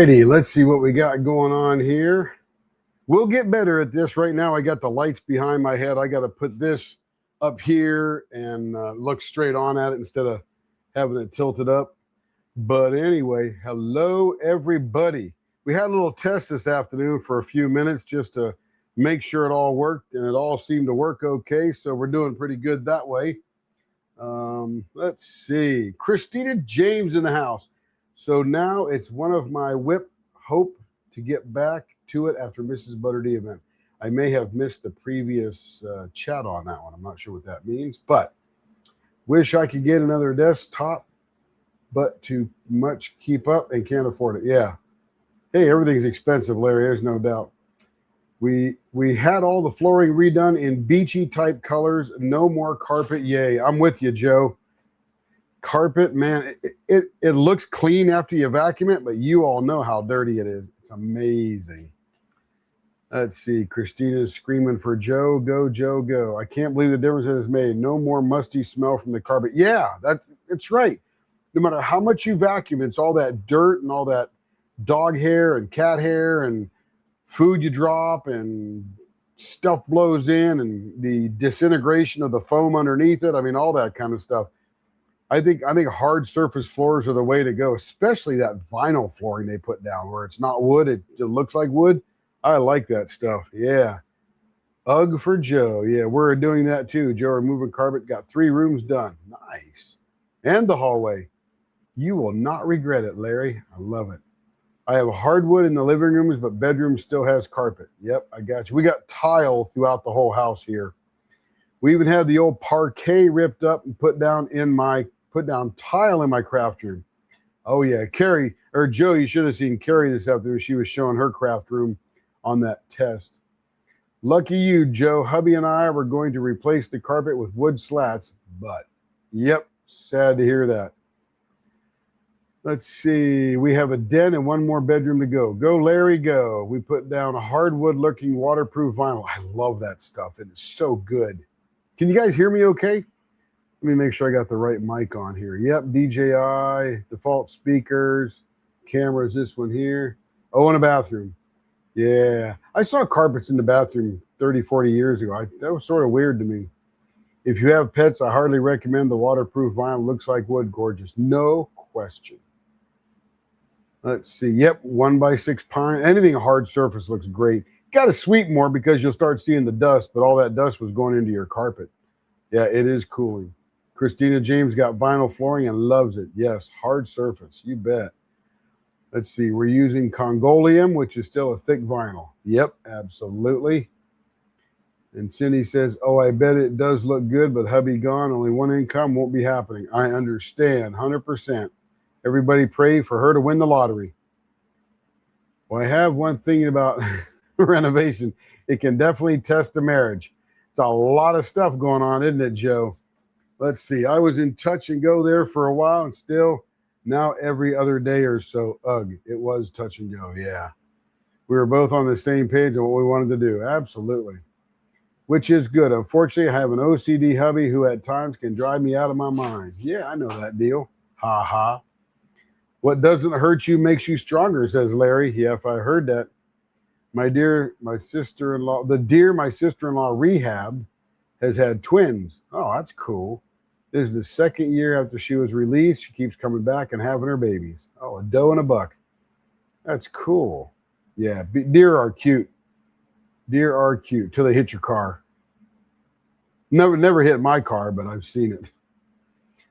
righty, let's see what we got going on here. We'll get better at this. Right now, I got the lights behind my head. I got to put this up here and look straight on at it instead of having it tilted up. But anyway, hello, everybody. We had a little test this afternoon for a few minutes just to make sure it all worked, and it all seemed to work okay. So we're doing pretty good that way. Let's see. Christina James in the house. So now it's one of my whip hope to get back to it after Mrs. Butterdy event. I may have missed the previous chat on that one. I'm not sure what that means, but wish I could get another desktop, but too much keep up and can't afford it. Yeah. Hey, everything's expensive, Larry. There's no doubt. We had all the flooring redone in beachy type colors. No more carpet. Yay. I'm with you, Joe. Carpet, man, it looks clean after you vacuum it, but you all know how dirty it is. It's amazing. Let's see. Christina's screaming for Joe. Go, Joe, go. I can't believe the difference it has made. No more musty smell from the carpet. Yeah, it's right. No matter how much you vacuum, it's all that dirt and all that dog hair and cat hair and food you drop and stuff blows in and the disintegration of the foam underneath it. I mean, all that kind of stuff. I think hard surface floors are the way to go, especially that vinyl flooring they put down where it's not wood. It looks like wood. I like that stuff. Yeah. Ugh for Joe. Yeah, we're doing that too. Joe, removing carpet. Got 3 rooms done. Nice. And the hallway. You will not regret it, Larry. I love it. I have hardwood in the living rooms, but bedroom still has carpet. Yep, I got you. We got tile throughout the whole house here. We even had the old parquet ripped up and put down tile in my craft room. Oh yeah, Carrie or Joe, you should have seen Carrie this afternoon. She was showing her craft room on that test. Lucky you, Joe. Hubby and I were going to replace the carpet with wood slats, but yep, sad to hear that. Let's see. We have a den and 1 more bedroom to go. Go, Larry, go. We put down a hardwood-looking waterproof vinyl. I love that stuff. It is so good. Can you guys hear me okay? Let me make sure I got the right mic on here. Yep, DJI, default speakers, cameras, this one here. Oh, and a bathroom. Yeah. I saw carpets in the bathroom 30, 40 years ago. That was sort of weird to me. If you have pets, I hardly recommend the waterproof vinyl. Looks like wood. Gorgeous. No question. Let's see. Yep, 1x6 pine. Anything hard surface looks great. Got to sweep more because you'll start seeing the dust, but all that dust was going into your carpet. Yeah, it is cooling. Christina James got vinyl flooring and loves it. Yes, hard surface. You bet. Let's see. We're using Congolium, which is still a thick vinyl. Yep, absolutely. And Cindy says, oh, I bet it does look good, but hubby gone. Only 1 income won't be happening. I understand, 100%. Everybody pray for her to win the lottery. Well, I have one thing about renovation. It can definitely test a marriage. It's a lot of stuff going on, isn't it, Joe? Let's see. I was in touch and go there for a while, and still now every other day or so. Ugh, it was touch and go. Yeah. We were both on the same page on what we wanted to do. Absolutely. Which is good. Unfortunately, I have an OCD hubby who at times can drive me out of my mind. Yeah, I know that deal. Ha ha. What doesn't hurt you makes you stronger, says Larry. Yeah, if I heard that. My sister-in-law rehabbed has had twins. Oh, that's cool. This is the 2nd year after she was released. She keeps coming back and having her babies. Oh, a doe and a buck. That's cool. Yeah, deer are cute. Deer are cute till they hit your car. Never hit my car, but I've seen it.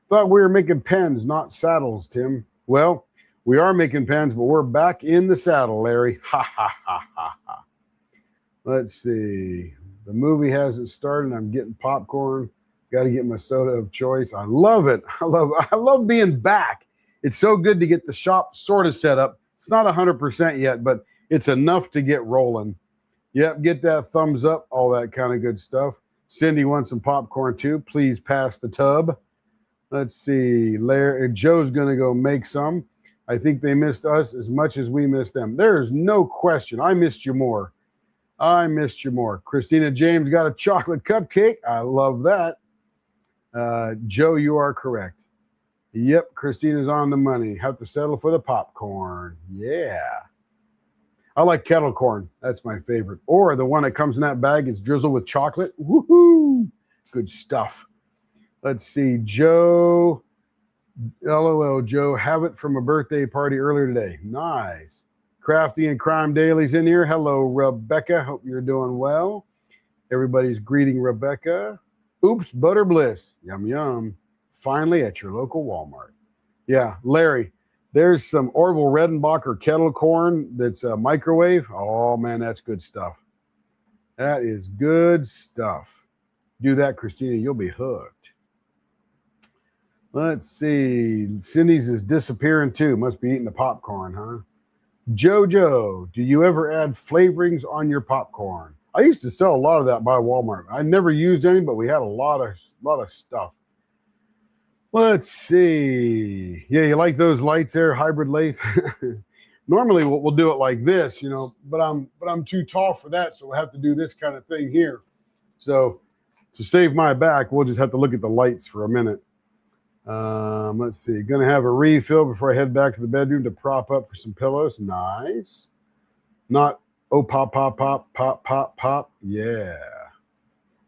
Thought we were making pens, not saddles, Tim. Well, we are making pens, but we're back in the saddle, Larry. Ha, ha, ha, ha, ha. Let's see. The movie hasn't started. I'm getting popcorn. Got to get my soda of choice. I love it. I love being back. It's so good to get the shop sort of set up. It's not 100% yet, but it's enough to get rolling. Yep, get that thumbs up, all that kind of good stuff. Cindy wants some popcorn too. Please pass the tub. Let's see. Joe's going to go make some. I think they missed us as much as we missed them. There's no question. I missed you more. I missed you more. Christina James got a chocolate cupcake. I love that. Joe, you are correct. Yep, Christina's on the money. Have to settle for the popcorn. Yeah. I like kettle corn. That's my favorite. Or the one that comes in that bag, it's drizzled with chocolate. Woohoo! Good stuff. Let's see. Joe, LOL, Joe, have it from a birthday party earlier today. Nice. Crafty and Crime Daily's in here. Hello, Rebecca. Hope you're doing well. Everybody's greeting Rebecca. Oops, Butter Bliss. Yum, yum. Finally at your local Walmart. Yeah, Larry, there's some Orville Redenbacher kettle corn that's a microwave. Oh, man, that's good stuff. That is good stuff. Do that, Christina. You'll be hooked. Let's see. Cindy's is disappearing too. Must be eating the popcorn, huh? Jojo, do you ever add flavorings on your popcorn? I used to sell a lot of that by Walmart. I never used any, but we had a lot of stuff. Let's see. Yeah, you like those lights there, hybrid lathe? Normally we'll do it like this, but I'm too tall for that, so we'll have to do this kind of thing here. So to save my back, we'll just have to look at the lights for a minute. Let's see. Gonna have a refill before I head back to the bedroom to prop up for some pillows. Nice. Not oh pop pop pop pop pop pop. Yeah.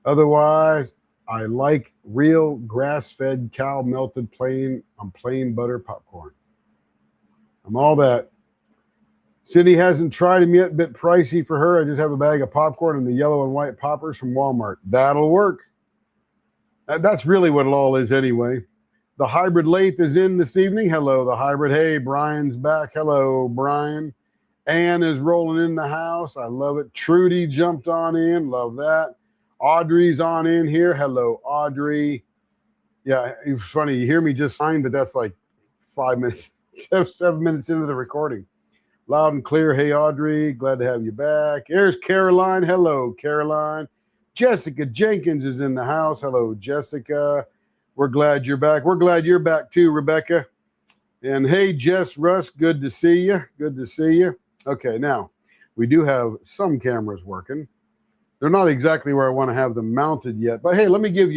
Otherwise, I like real grass-fed cow melted plain butter popcorn. I'm all that. Cindy hasn't tried them yet. Bit pricey for her. I just have a bag of popcorn and the yellow and white poppers from Walmart. That'll work. That's really what it all is anyway. The hybrid lathe is in this evening. Hello, the hybrid. Hey, Brian's back. Hello, Brian. Ann is rolling in the house. I love it. Trudy jumped on in. Love that. Audrey's on in here. Hello, Audrey. Yeah, it's funny. You hear me just fine, but that's like 5 minutes, 7 minutes into the recording. Loud and clear. Hey, Audrey. Glad to have you back. Here's Caroline. Hello, Caroline. Jessica Jenkins is in the house. Hello, Jessica. We're glad you're back. We're glad you're back too, Rebecca. And hey, Jess Russ, good to see you. Good to see you. Okay, now we do have some cameras working. They're not exactly where I want to have them mounted yet, but hey, let me give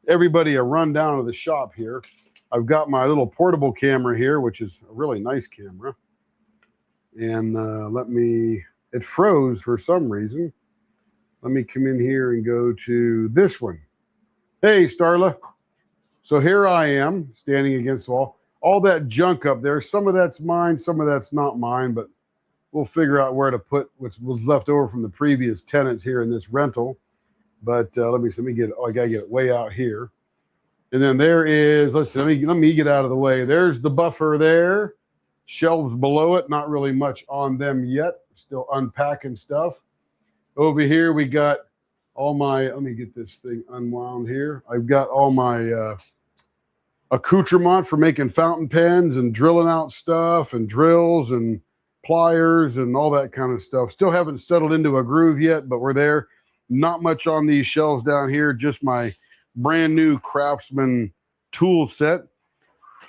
everybody a rundown of the shop here. I've got my little portable camera here, which is a really nice camera. And it froze for some reason. Let me come in here and go to this one. Hey, Starla. So here I am standing against the wall. All that junk up there, some of that's mine, some of that's not mine, but we'll figure out where to put what was left over from the previous tenants here in this rental. But let me get it. Oh, I gotta get it way out here. And then there is, let's see, let me get out of the way. There's the buffer there. Shelves below it, not really much on them yet. Still unpacking stuff. Over here we got all my, let me get this thing unwound here. I've got all my accoutrement for making fountain pens and drilling out stuff and drills and pliers and all that kind of stuff. Still haven't settled into a groove yet, but we're there. Not much on these shelves down here, just my brand new Craftsman tool set.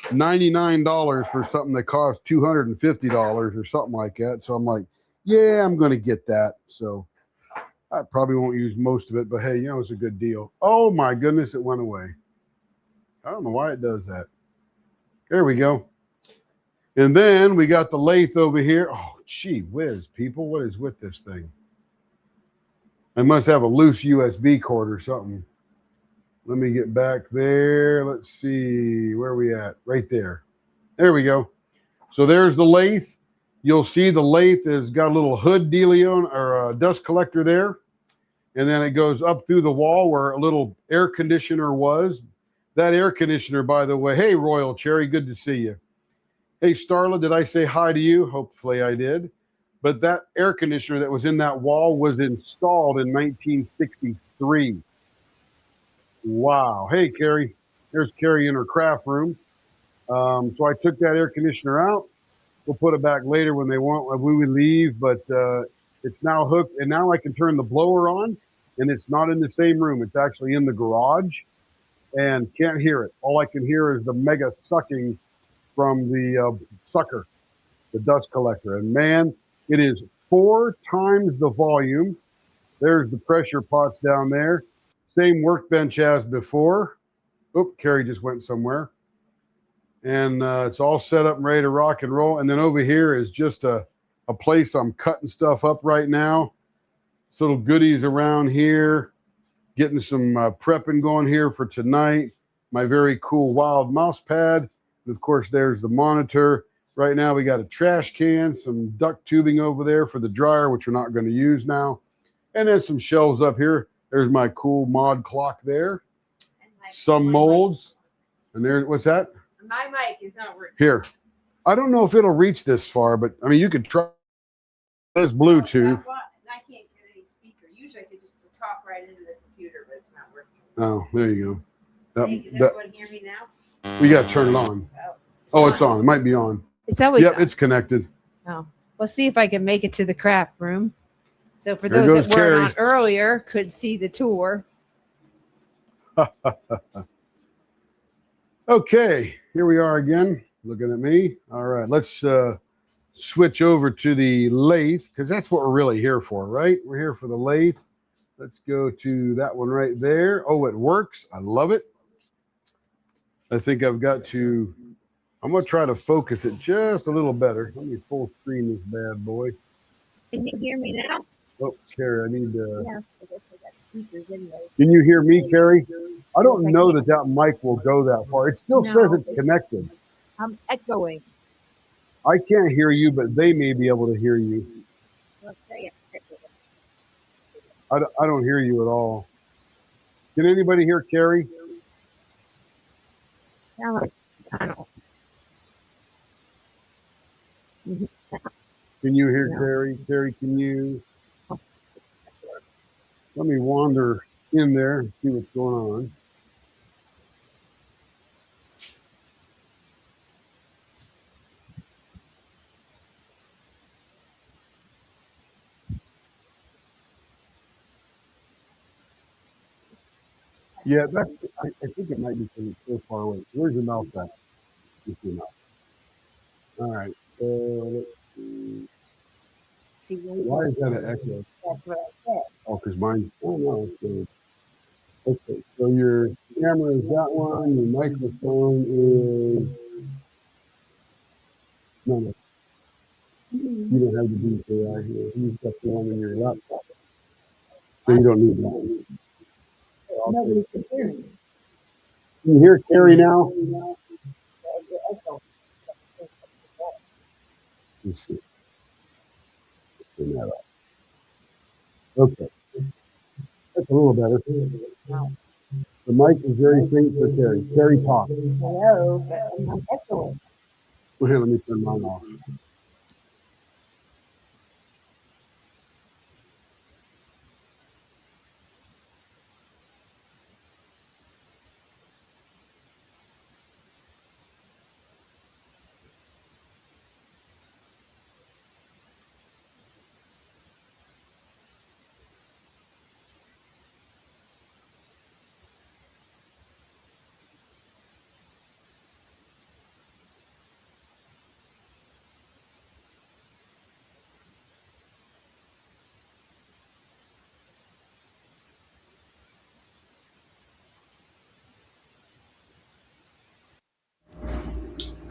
$99 for something that costs $250 or something like that. So I'm like, yeah, I'm going to get that. So I probably won't use most of it, but hey, it's a good deal. Oh my goodness, it went away. I don't know why it does that. There we go. And then we got the lathe over here. Oh, gee whiz, people. What is with this thing? I must have a loose USB cord or something. Let me get back there. Let's see. Where are we at? Right there. There we go. So there's the lathe. You'll see the lathe has got a little hood dealio or a dust collector there. And then it goes up through the wall where a little air conditioner was. That air conditioner, by the way. Hey, Royal Cherry. Good to see you. Hey, Starla, did I say hi to you? Hopefully I did. But that air conditioner that was in that wall was installed in 1963. Wow. Hey, Carrie. There's Carrie in her craft room. So I took that air conditioner out. We'll put it back later when we leave, but it's now hooked. And now I can turn the blower on, and it's not in the same room. It's actually in the garage and can't hear it. All I can hear is the mega sucking from the sucker, the dust collector. And man, it is 4 times the volume. There's the pressure pots down there. Same workbench as before. Oop, Carrie just went somewhere. And it's all set up and ready to rock and roll. And then over here is just a place I'm cutting stuff up right now. It's little goodies around here, getting some prepping going here for tonight. My very cool wild mouse pad. And of course, there's the monitor. Right now, we got a trash can, some duct tubing over there for the dryer, which we're not going to use now. And then some shelves up here. There's my cool mod clock there. Some molds. And there, what's that? My mic is not working. Here. I don't know if it'll reach this far, but I mean, you could try. There's Bluetooth. I can't get any speaker. Usually I could just talk right into the computer, but it's not working. Oh, there you go. Hey, can everyone hear me now? We got to turn it on. Oh, it's on. It might be on. It's always Yep, on. it's connected. Oh, we'll see if I can make it to the craft room. So for those that weren't on earlier, could see the tour. Okay, here we are again, looking at me. All right, let's switch over to the lathe, because that's what we're really here for, right? We're here for the lathe. Let's go to that one right there. Oh, it works. I love it. I think I've got to, I'm going to try to focus it just a little better. Let me full screen this bad boy. Can you hear me now? Oh, Carrie, I need to. Yeah, I guess I got speakers anyway. Can you hear me, Carrie? I don't know that mic will go that far. It still says it's connected. I'm echoing. I can't hear you, but they may be able to hear you. Let's say it. I don't hear you at all. Can anybody hear Carrie? I don't. Can you hear Carrie? Carrie, can you? Let me wander in there and see what's going on. Yeah, I think it might be because it's so far away. Where's your mouse at? Your mouse. All right. Let's see. Why is that an echo? That's what I said. Oh, because mine. Oh no. Okay. So your camera is that one. Your microphone is. No. You don't have the DJI here. You've got the one in your laptop. So you don't need that. Nobody can hear me. Can you hear Carrie now? Let's see. Turn that up. Okay. That's a little better. The mic is very faint for Carrie. Carrie, talk. Hello, but I'm echoing. Well, here, let me turn mine off.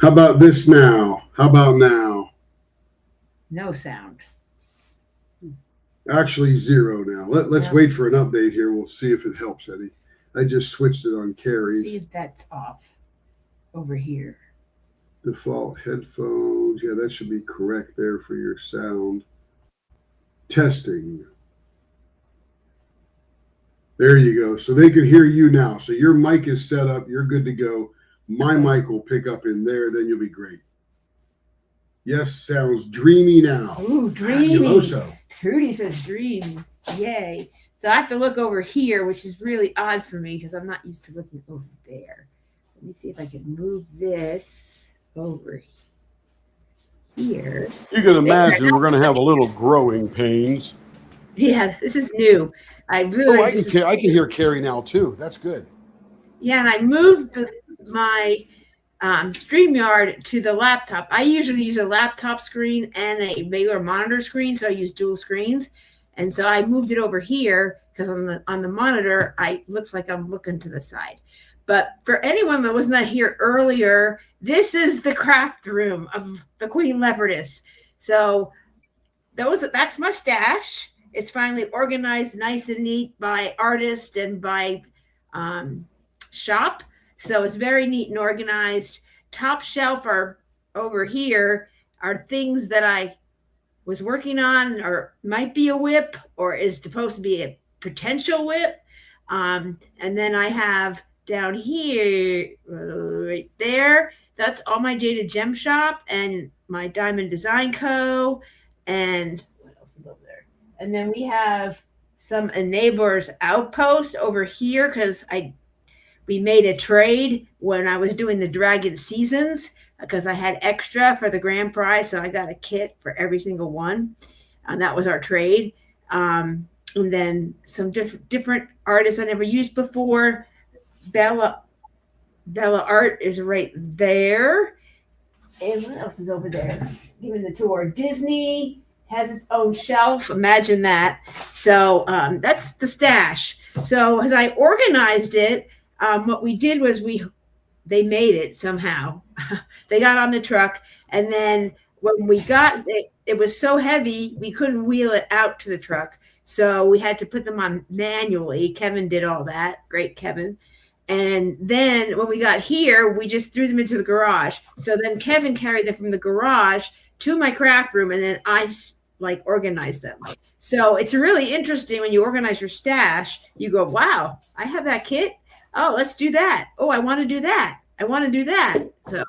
How about this now? How about now? No sound. Actually, zero now. Let's wait for an update here. We'll see if it helps, Eddie. I just switched it on Carrie's. See if that's off over here. Default headphones. Yeah, that should be correct there for your sound. Testing. There you go. So they can hear you now. So your mic is set up. You're good to go. My mic will pick up in there. Then you'll be great. Yes, sounds dreamy now. Ooh, dreamy. Fabuloso. Trudy says dreamy. Yay. So I have to look over here, which is really odd for me because I'm not used to looking over there. Let me see if I can move this over here. You can imagine we're going to have a little growing pains. Yeah, this is new. I can hear Carrie now too. That's good. Yeah, and I moved my StreamYard to the laptop. I usually use a laptop screen and a regular monitor screen, so I use dual screens. And so I moved it over here because on the monitor, it looks like I'm looking to the side. But for anyone that was not here earlier, this is the craft room of the Queen Leopardess. So that's my stash. It's finally organized nice and neat by artist and by shop. So it's very neat and organized. Top shelf are over here are things that I was working on or might be a whip or is supposed to be a potential whip. And then I have down here, right there, that's all my Jada Gem Shop and my Diamond Design Co. And what else is over there? And then we have some Enablers Outpost over here because we made a trade when I was doing the Dragon Seasons because I had extra for the grand prize. So I got a kit for every single one. And that was our trade. And then some different artists I never used before. Bella Art is right there. And what else is over there? Giving the tour. Disney has its own shelf. Imagine that. So that's the stash. So as I organized it, what we did was they made it somehow. They got on the truck, and then when we got it, it was so heavy we couldn't wheel it out to the truck. So we had to put them on manually. Kevin did all that. Great, Kevin. And then when we got here, we just threw them into the garage. So then Kevin carried them from the garage to my craft room, and then I organized them. So it's really interesting when you organize your stash. You go, wow, I have that kit. Oh, let's do that. Oh, I want to do that. I want to do that. So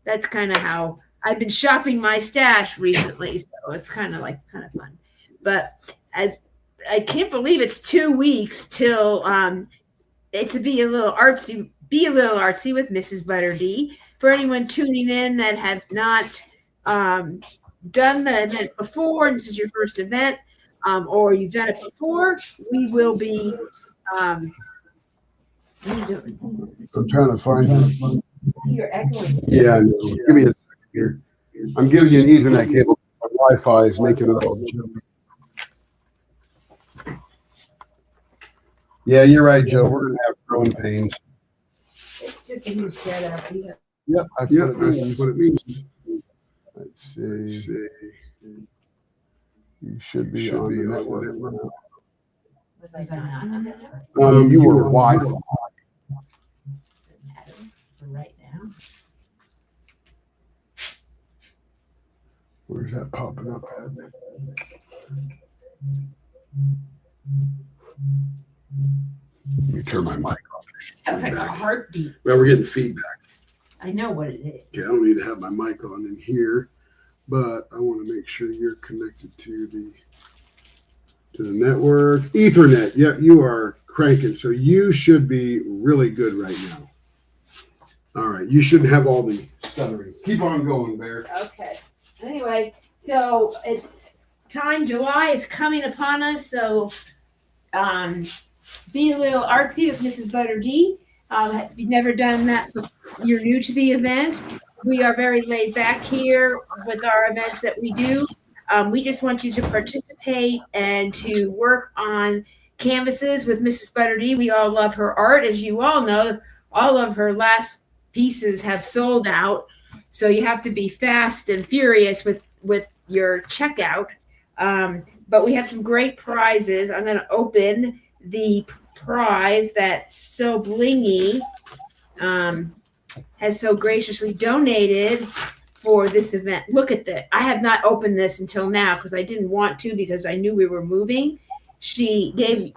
that's kind of how I've been shopping my stash recently. So it's kind of fun. But as I can't believe it's 2 weeks till it's to be a little artsy with Mrs. Butter D. For anyone tuning in that has not done the event before, and this is your first event, or you've done it before, we will be. I'm trying to find it. You're echoing. Yeah, I know. Give me a second here. I'm giving you an Ethernet cable. My Wi-Fi is making it all jump. Yeah, you're right, Joe. We're gonna have growing pains. It's just a new setup. Yep, that's what it means. Let's see. You should be on the network now. Was I not on the network? You were Wi-Fi. For right now. Where's that popping up at? Let me turn my mic off. That was like a heartbeat. Well, we're getting feedback. I know what it is. Okay, I don't need to have my mic on in here, but I want to make sure you're connected to the network. Ethernet. Yep, you are cranking. So you should be really good right now. All right, you shouldn't have all the stuttering. Keep on going, Bear. Okay. Anyway, so it's time. July is coming upon us. So be a little artsy with Mrs. Butter D. If you've never done that, you're new to the event. We are very laid back here with our events that we do. We just want you to participate and to work on canvases with Mrs. Butter D. We all love her art. As you all know, all of her last pieces have sold out. So you have to be fast and furious with your checkout. But we have some great prizes. I'm going to open the prize that So Blingy has so graciously donated for this event. Look at that. I have not opened this until now because I didn't want to because I knew we were moving. She gave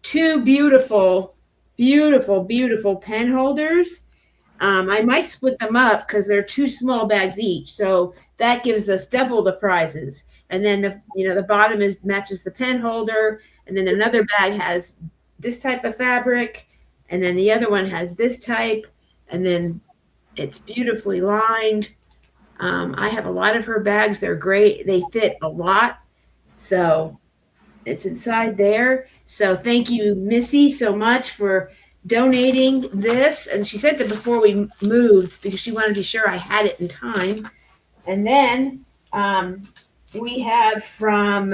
2 beautiful, beautiful, beautiful pen holders. I might split them up because they're 2 small bags each. So that gives us double the prizes. And then the bottom matches the pen holder. And then another bag has this type of fabric. And then the other one has this type. And then it's beautifully lined. I have a lot of her bags. They're great. They fit a lot. So it's inside there. So thank you, Missy, so much for donating this. And she said that before we moved because she wanted to be sure I had it in time. And then we have from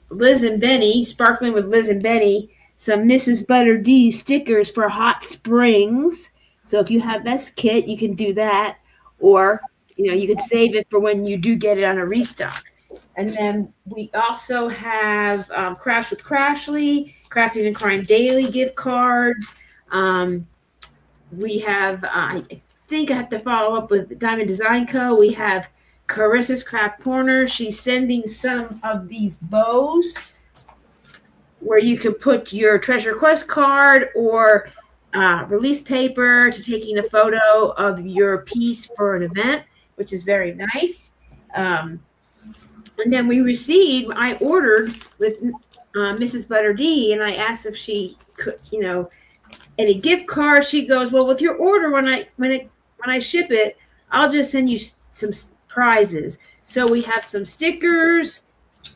Liz and Benny, Sparkling with Liz and Benny, some Mrs. Butter D stickers for Hot Springs. So if you have this kit, you can do that, or you could save it for when you do get it on a restock. And then we also have Crafts with Crashly, Crafting and Crime Daily gift cards. We have, I think I have to follow up with Diamond Design Co. We have Carissa's Craft Corner. She's sending some of these bows where you can put your treasure quest card or release paper to taking a photo of your piece for an event, which is very nice. And then I ordered with Mrs. Butter D, and I asked if she could, any gift cards. She goes, well, with your order, when I ship it, I'll just send you some prizes. So we have some stickers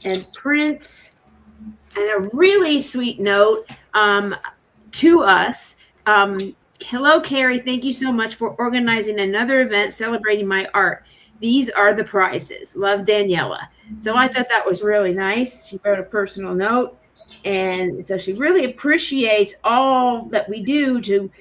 and prints and a really sweet note to us. Hello, Carrie. Thank you so much for organizing another event celebrating my art. These are the prizes. Love, Daniela. So I thought that was really nice. She wrote a personal note. And so she really appreciates all that we do to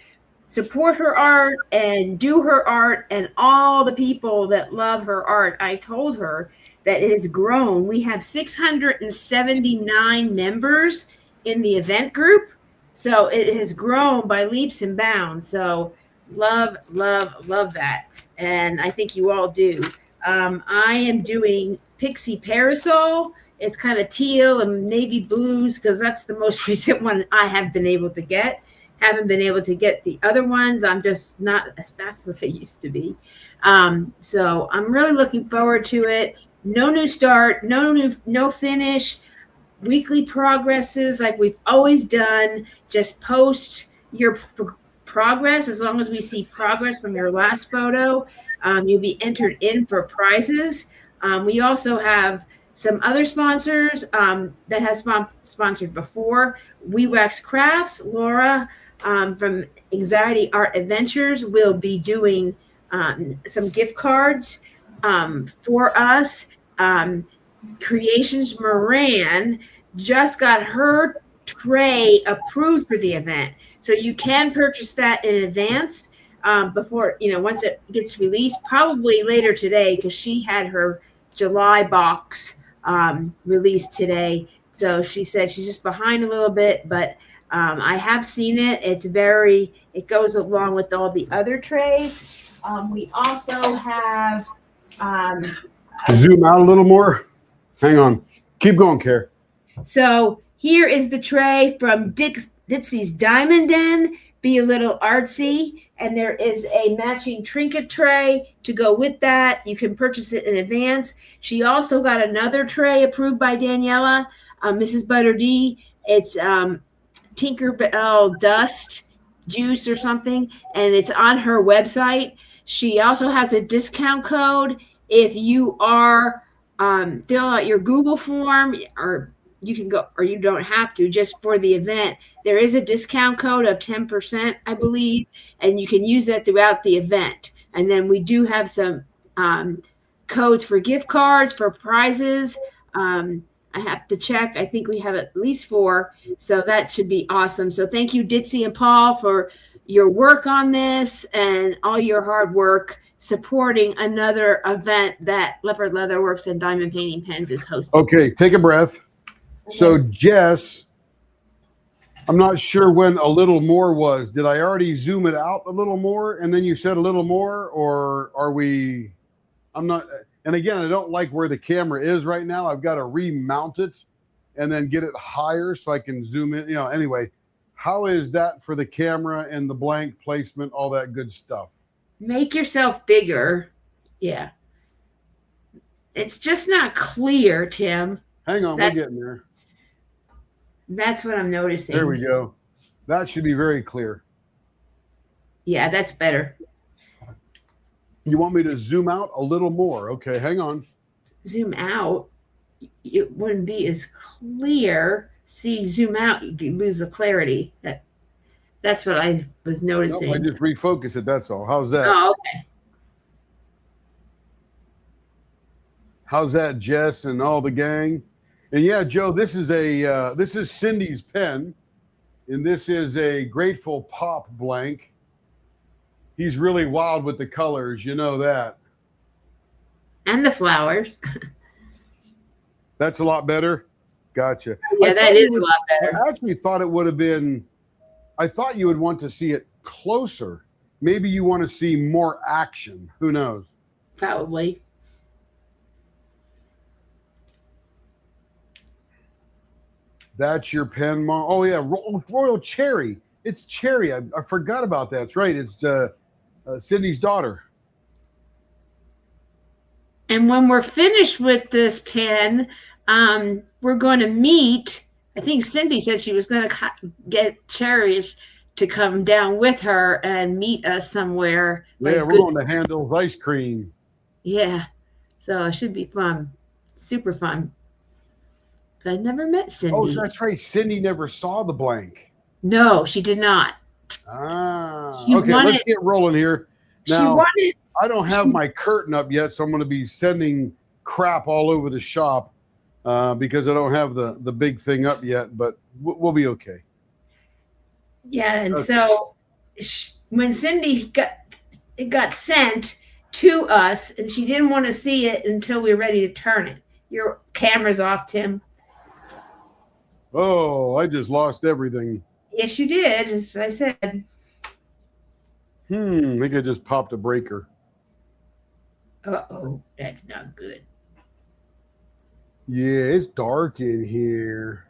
support her art and do her art and all the people that love her art. I told her that it has grown. We have 679 members in the event group. So it has grown by leaps and bounds. So love, love, love that. And I think you all do. I am doing Pixie Parasol. It's kind of teal and navy blues because that's the most recent one I have been able to get. Haven't been able to get the other ones. I'm just not as fast as I used to be. So I'm really looking forward to it. No new start, no finish. Weekly progresses like we've always done. Just post your progress. As long as we see progress from your last photo, you'll be entered in for prizes. We also have some other sponsors that have sponsored before. We Wax Crafts, Laura from Anxiety Art Adventures will be doing some gift cards for us. Creations Moran just got her tray approved for the event. So you can purchase that in advance before, once it gets released, probably later today because she had her July box released today. So she said she's just behind a little bit, but I have seen it. It goes along with all the other trays. We also have zoom out a little more. Hang on. Keep going, Care. So here is the tray from Ditsy's Diamond Den. Be a little artsy. And there is a matching trinket tray to go with that. You can purchase it in advance. She also got another tray approved by Daniela, Mrs. Butter D. It's Tinkerbell Dust Juice or something, and it's on her website. She also has a discount code. If you are fill out your Google form, or you can go, or you don't have to, just for the event. There is a discount code of 10%, I believe, and you can use that throughout the event. And then we do have some codes for gift cards, for prizes. I have to check. I think we have at least 4, so that should be awesome. So thank you, Ditsy and Paul, for your work on this and all your hard work supporting another event that Leopard Leatherworks and Diamond Painting Pens is hosting. Okay, take a breath. So Jess, I'm not sure when a little more was. Did I already zoom it out a little more and then you said a little more, or are we? I'm not. And again, I don't like where the camera is right now. I've got to remount it and then get it higher so I can zoom in. Anyway, how is that for the camera and the blank placement, all that good stuff? Make yourself bigger. Yeah. It's just not clear, Tim. Hang on, we're getting there. That's what I'm noticing. There we go. That should be very clear. Yeah, that's better. You want me to zoom out a little more? Okay, hang on. Zoom out. It wouldn't be as clear. See, zoom out, you lose the clarity. That's what I was noticing. Nope, I just refocus it, that's all. How's that? Oh, okay. How's that, Jess and all the gang? And yeah, Joe, this is Cindy's pen. And this is a Grateful Pop blank. He's really wild with the colors, you know that. And the flowers. That's a lot better. Gotcha. Yeah, that is a lot better. I actually thought it would have been, I thought you would want to see it closer. Maybe you want to see more action. Who knows? Probably. That's your pen, Mom. Oh, yeah. Royal Cherry. It's Cherry. I forgot about that. That's right. It's Sydney's daughter. And when we're finished with this pen, we're going to meet. I think Cindy said she was going to get Cherry to come down with her and meet us somewhere. Yeah, we're going to Handel's Ice Cream. Yeah. So it should be fun. Super fun. I never met Cindy. Oh, so that's right. Cindy never saw the blank. No, she did not. Okay, let's get rolling here. Now, I don't have my curtain up yet, so I'm going to be sending crap all over the shop because I don't have the big thing up yet, but we'll be okay. Yeah, and so when Cindy got sent to us, and she didn't want to see it until we were ready to turn it. Your camera's off, Tim. Oh, I just lost everything. Yes, you did, as I said. I think I just popped a breaker. Uh-oh, that's not good. Yeah, it's dark in here.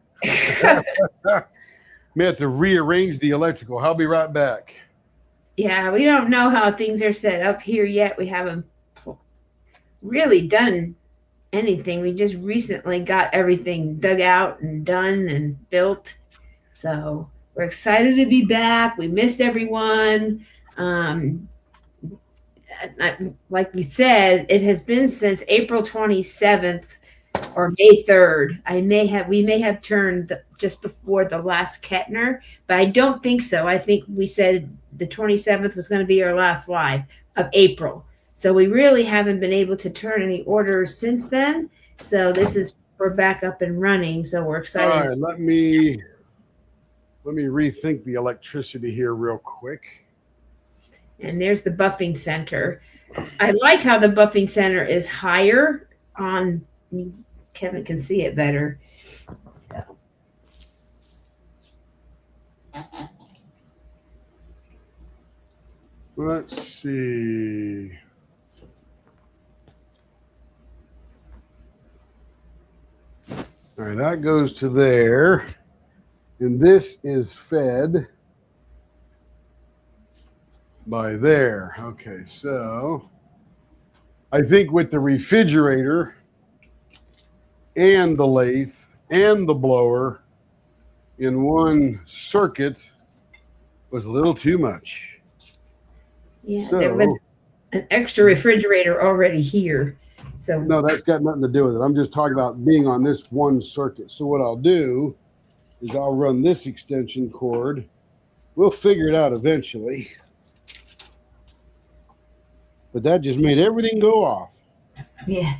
May have to rearrange the electrical. I'll be right back. Yeah, we don't know how things are set up here yet. We haven't really done anything. We just recently got everything dug out and done and built. So we're excited to be back. We missed everyone. Like we said, it has been since April 27th or May 3rd. We may have turned just before the last Kettner, but I don't think so. I think we said the 27th was going to be our last live of April. So we really haven't been able to turn any orders since then. So we're back up and running. So we're excited. All right, let me rethink the electricity here real quick. And there's the buffing center. I like how the buffing center is higher on. Kevin can see it better. So. Let's see. All right, that goes to there. And this is fed by there. Okay, so I think with the refrigerator and the lathe and the blower in one circuit was a little too much. Yeah, there was an extra refrigerator already here. So no, that's got nothing to do with it. I'm just talking about being on this one circuit. So what I'll do is I'll run this extension cord. We'll figure it out eventually. But that just made everything go off. Yeah.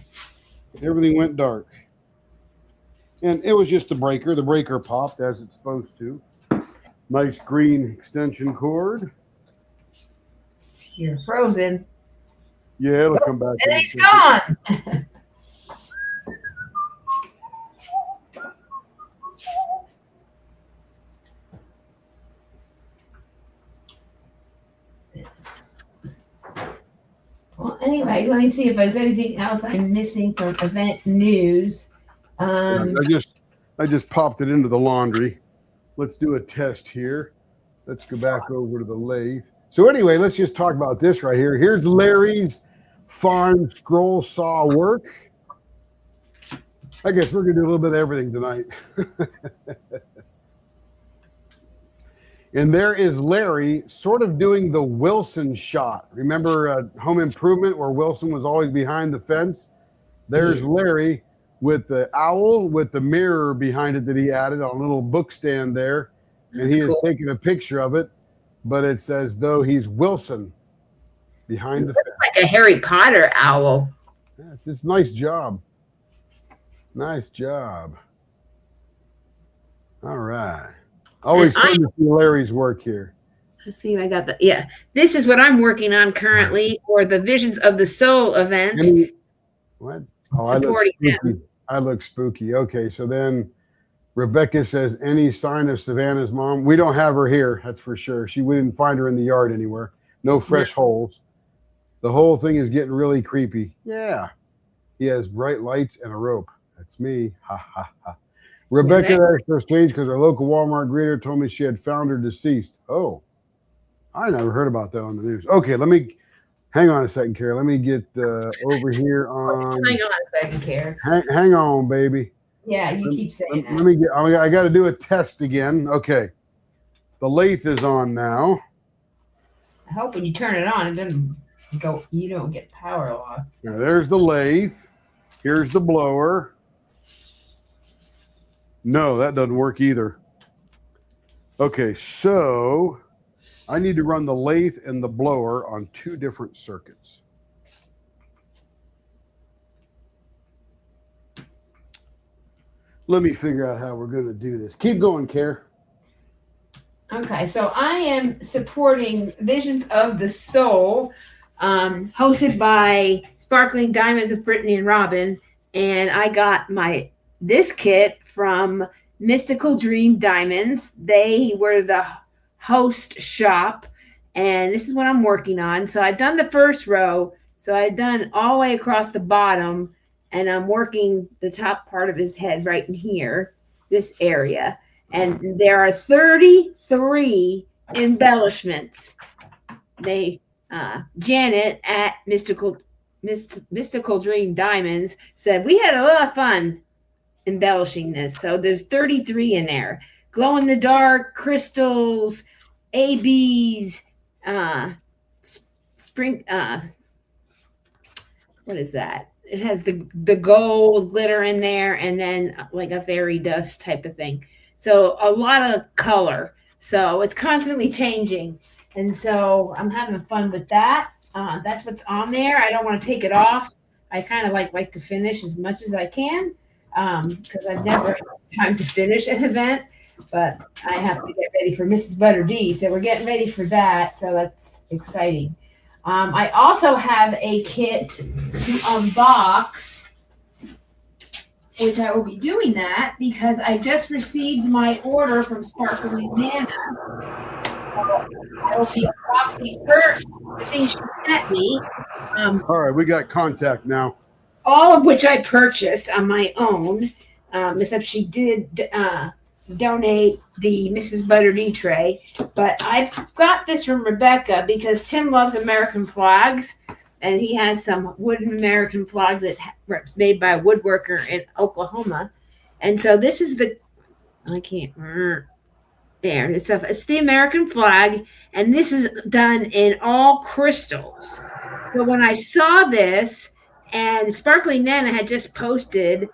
Everything went dark. And it was just the breaker. The breaker popped as it's supposed to. Nice green extension cord. You're frozen. Yeah, it'll come back. And it's gone. Well, anyway, let me see if there's anything else I'm missing from event news. I just popped it into the laundry. Let's do a test here. Let's go back over to the lathe. So anyway, let's just talk about this right here. Here's Larry's farm scroll saw work. I guess we're gonna do a little bit of everything tonight. And there is Larry sort of doing the Wilson shot. Remember Home Improvement where Wilson was always behind the fence? There's Larry with the owl with the mirror behind it that he added on a little book stand there. And he is taking a picture of it, but it's as though he's Wilson behind the fence. Like a Harry Potter owl. Yeah, it's a nice job. Nice job. All right. And Always fun to see Larry's work here. let's see if I got the, yeah. This is what I'm working on currently, or the Visions of the Soul event, Any what? Oh, I look supporting them. spooky. I look spooky. Okay, so then Rebecca says, any sign of Savannah's mom? We don't have her here, that's for sure. We didn't find her in the yard anywhere. No fresh holes. The whole thing is getting really creepy. Yeah. He has bright lights and a rope. That's me. Ha ha ha. Rebecca, that's so strange because our local Walmart greeter told me she had found her deceased. Oh, I never heard about that on the news. Okay, let me hang on a second, Kara. Let me get over here on. Hang on a second, Kara. Hang on, baby. Yeah, you keep saying that. Let me get. I got to do a test again. Okay, the lathe is on now. I hope when you turn it on, it doesn't go. You don't get power loss. Now, there's the lathe. Here's the blower. No, that doesn't work either. Okay, so I need to run the lathe and the blower on 2 different circuits. Let me figure out how we're going to do this. Keep going, Care. Okay, so I am supporting Visions of the Soul, hosted by Sparkling Diamonds with Brittany and Robin, and I got this kit from Mystical Dream Diamonds. They were the host shop, and this is what I'm working on. So I've done the first row, so I've done all the way across the bottom, and I'm working the top part of his head right in here, this area. And there are 33 embellishments. Janet at Mystical Dream Diamonds said, we had a lot of fun embellishing this. So there's 33 in there. Glow in the dark, crystals, ABs, spring, what is that? It has the gold glitter in there, and then like a fairy dust type of thing. So a lot of color. So it's constantly changing. And so I'm having fun with that. That's what's on there. I don't want to take it off. I kind of like to finish as much as I can because I've never had time to finish an event. But I have to get ready for Mrs. Butter D. So we're getting ready for that. So that's exciting. I also have a kit to unbox, which I will be doing that because I just received my order from Sparkling Nana. I will be unboxing the thing she sent me. All right, we got contact now. All of which I purchased on my own, except she did donate the Mrs. Butter D tray. But I got this from Rebecca because Tim loves American flags. And he has some wooden American flags that's made by a woodworker in Oklahoma. And so this is it's the American flag. And this is done in all crystals. So when I saw this, and Sparkling Nana had just posted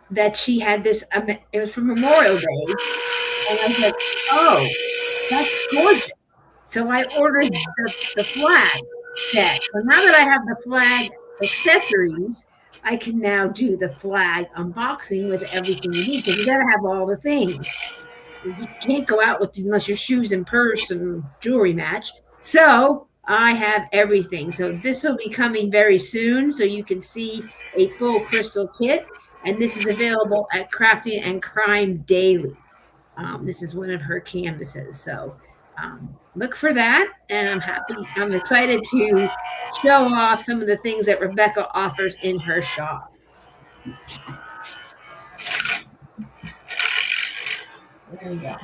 that she had this, it was for Memorial Day. And I said, oh, that's gorgeous. So I ordered the flag set. So now that I have the flag accessories, I can now do the flag unboxing with everything you need because you got to have all the things. You can't go out with unless your shoes and purse and jewelry match. So I have everything. So this will be coming very soon. So you can see a full crystal kit. And this is available at Crafting and Crime Daily. This is one of her canvases. So look for that, and I'm excited to show off some of the things that Rebecca offers in her shop. There we go.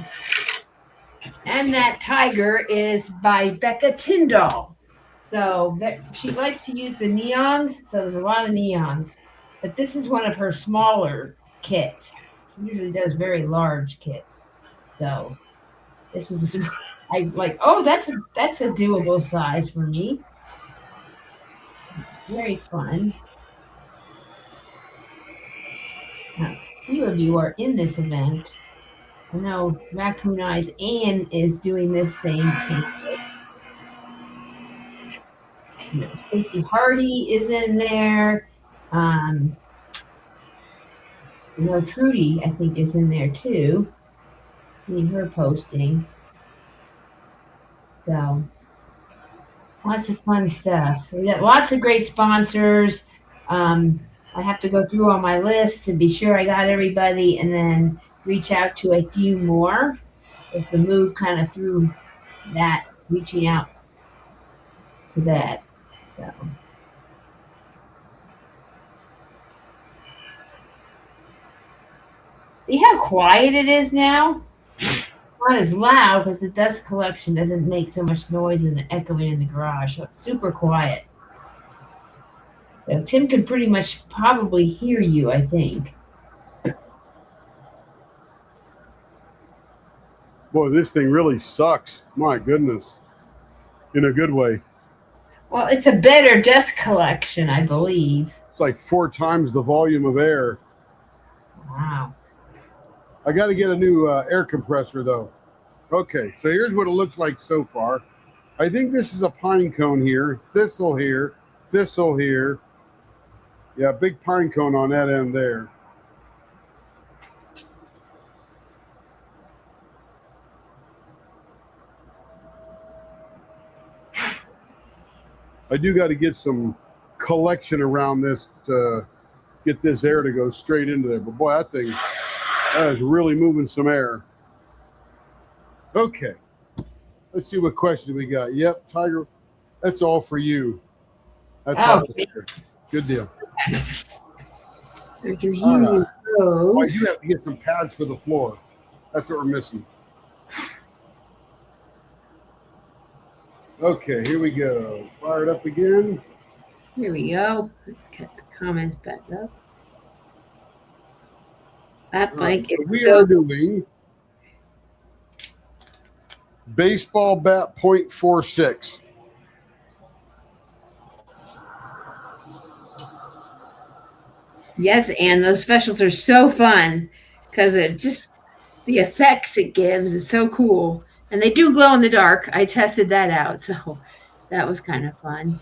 And that tiger is by Becca Tyndall. So she likes to use the neons, so there's a lot of neons. But this is one of her smaller kits. She usually does very large kits. So this was a surprise. I like, oh, that's a doable size for me. Very fun. Now, a few of you are in this event. I know Raccoon Eyes Ann is doing this same thing. Stacey Hardy is in there. Trudy, I think, is in there too. her posting. So lots of fun stuff. We got lots of great sponsors. I have to go through all my lists and be sure I got everybody, and then reach out to a few more. As the move kind of through that, reaching out to that. So. See how quiet it is now? Not as loud because the dust collection doesn't make so much noise and the echoing in the garage, so it's super quiet. So Tim could pretty much probably hear you, I think. Boy, this thing really sucks. My goodness. In a good way. Well, it's a better dust collection, I believe. It's like 4 times the volume of air. Wow. I got to get a new air compressor, though. Okay, so here's what it looks like so far. I think this is a pine cone here, thistle here, thistle here. Yeah, big pine cone on that end there. I do got to get some collection around this to get this air to go straight into there. But boy, that is really moving some air. Okay, let's see what questions we got. Yep, Tiger, that's all for you. That's all. Good deal. All right. Well, you have to get some pads for the floor. That's what we're missing. Okay, here we go. Fire it up again. Here we go. Let's get the comments back up. That blanket. Right, so we are doing baseball bat .46. Yes, and those specials are so fun because it just the effects it gives is so cool. And they do glow in the dark. I tested that out, so that was kind of fun.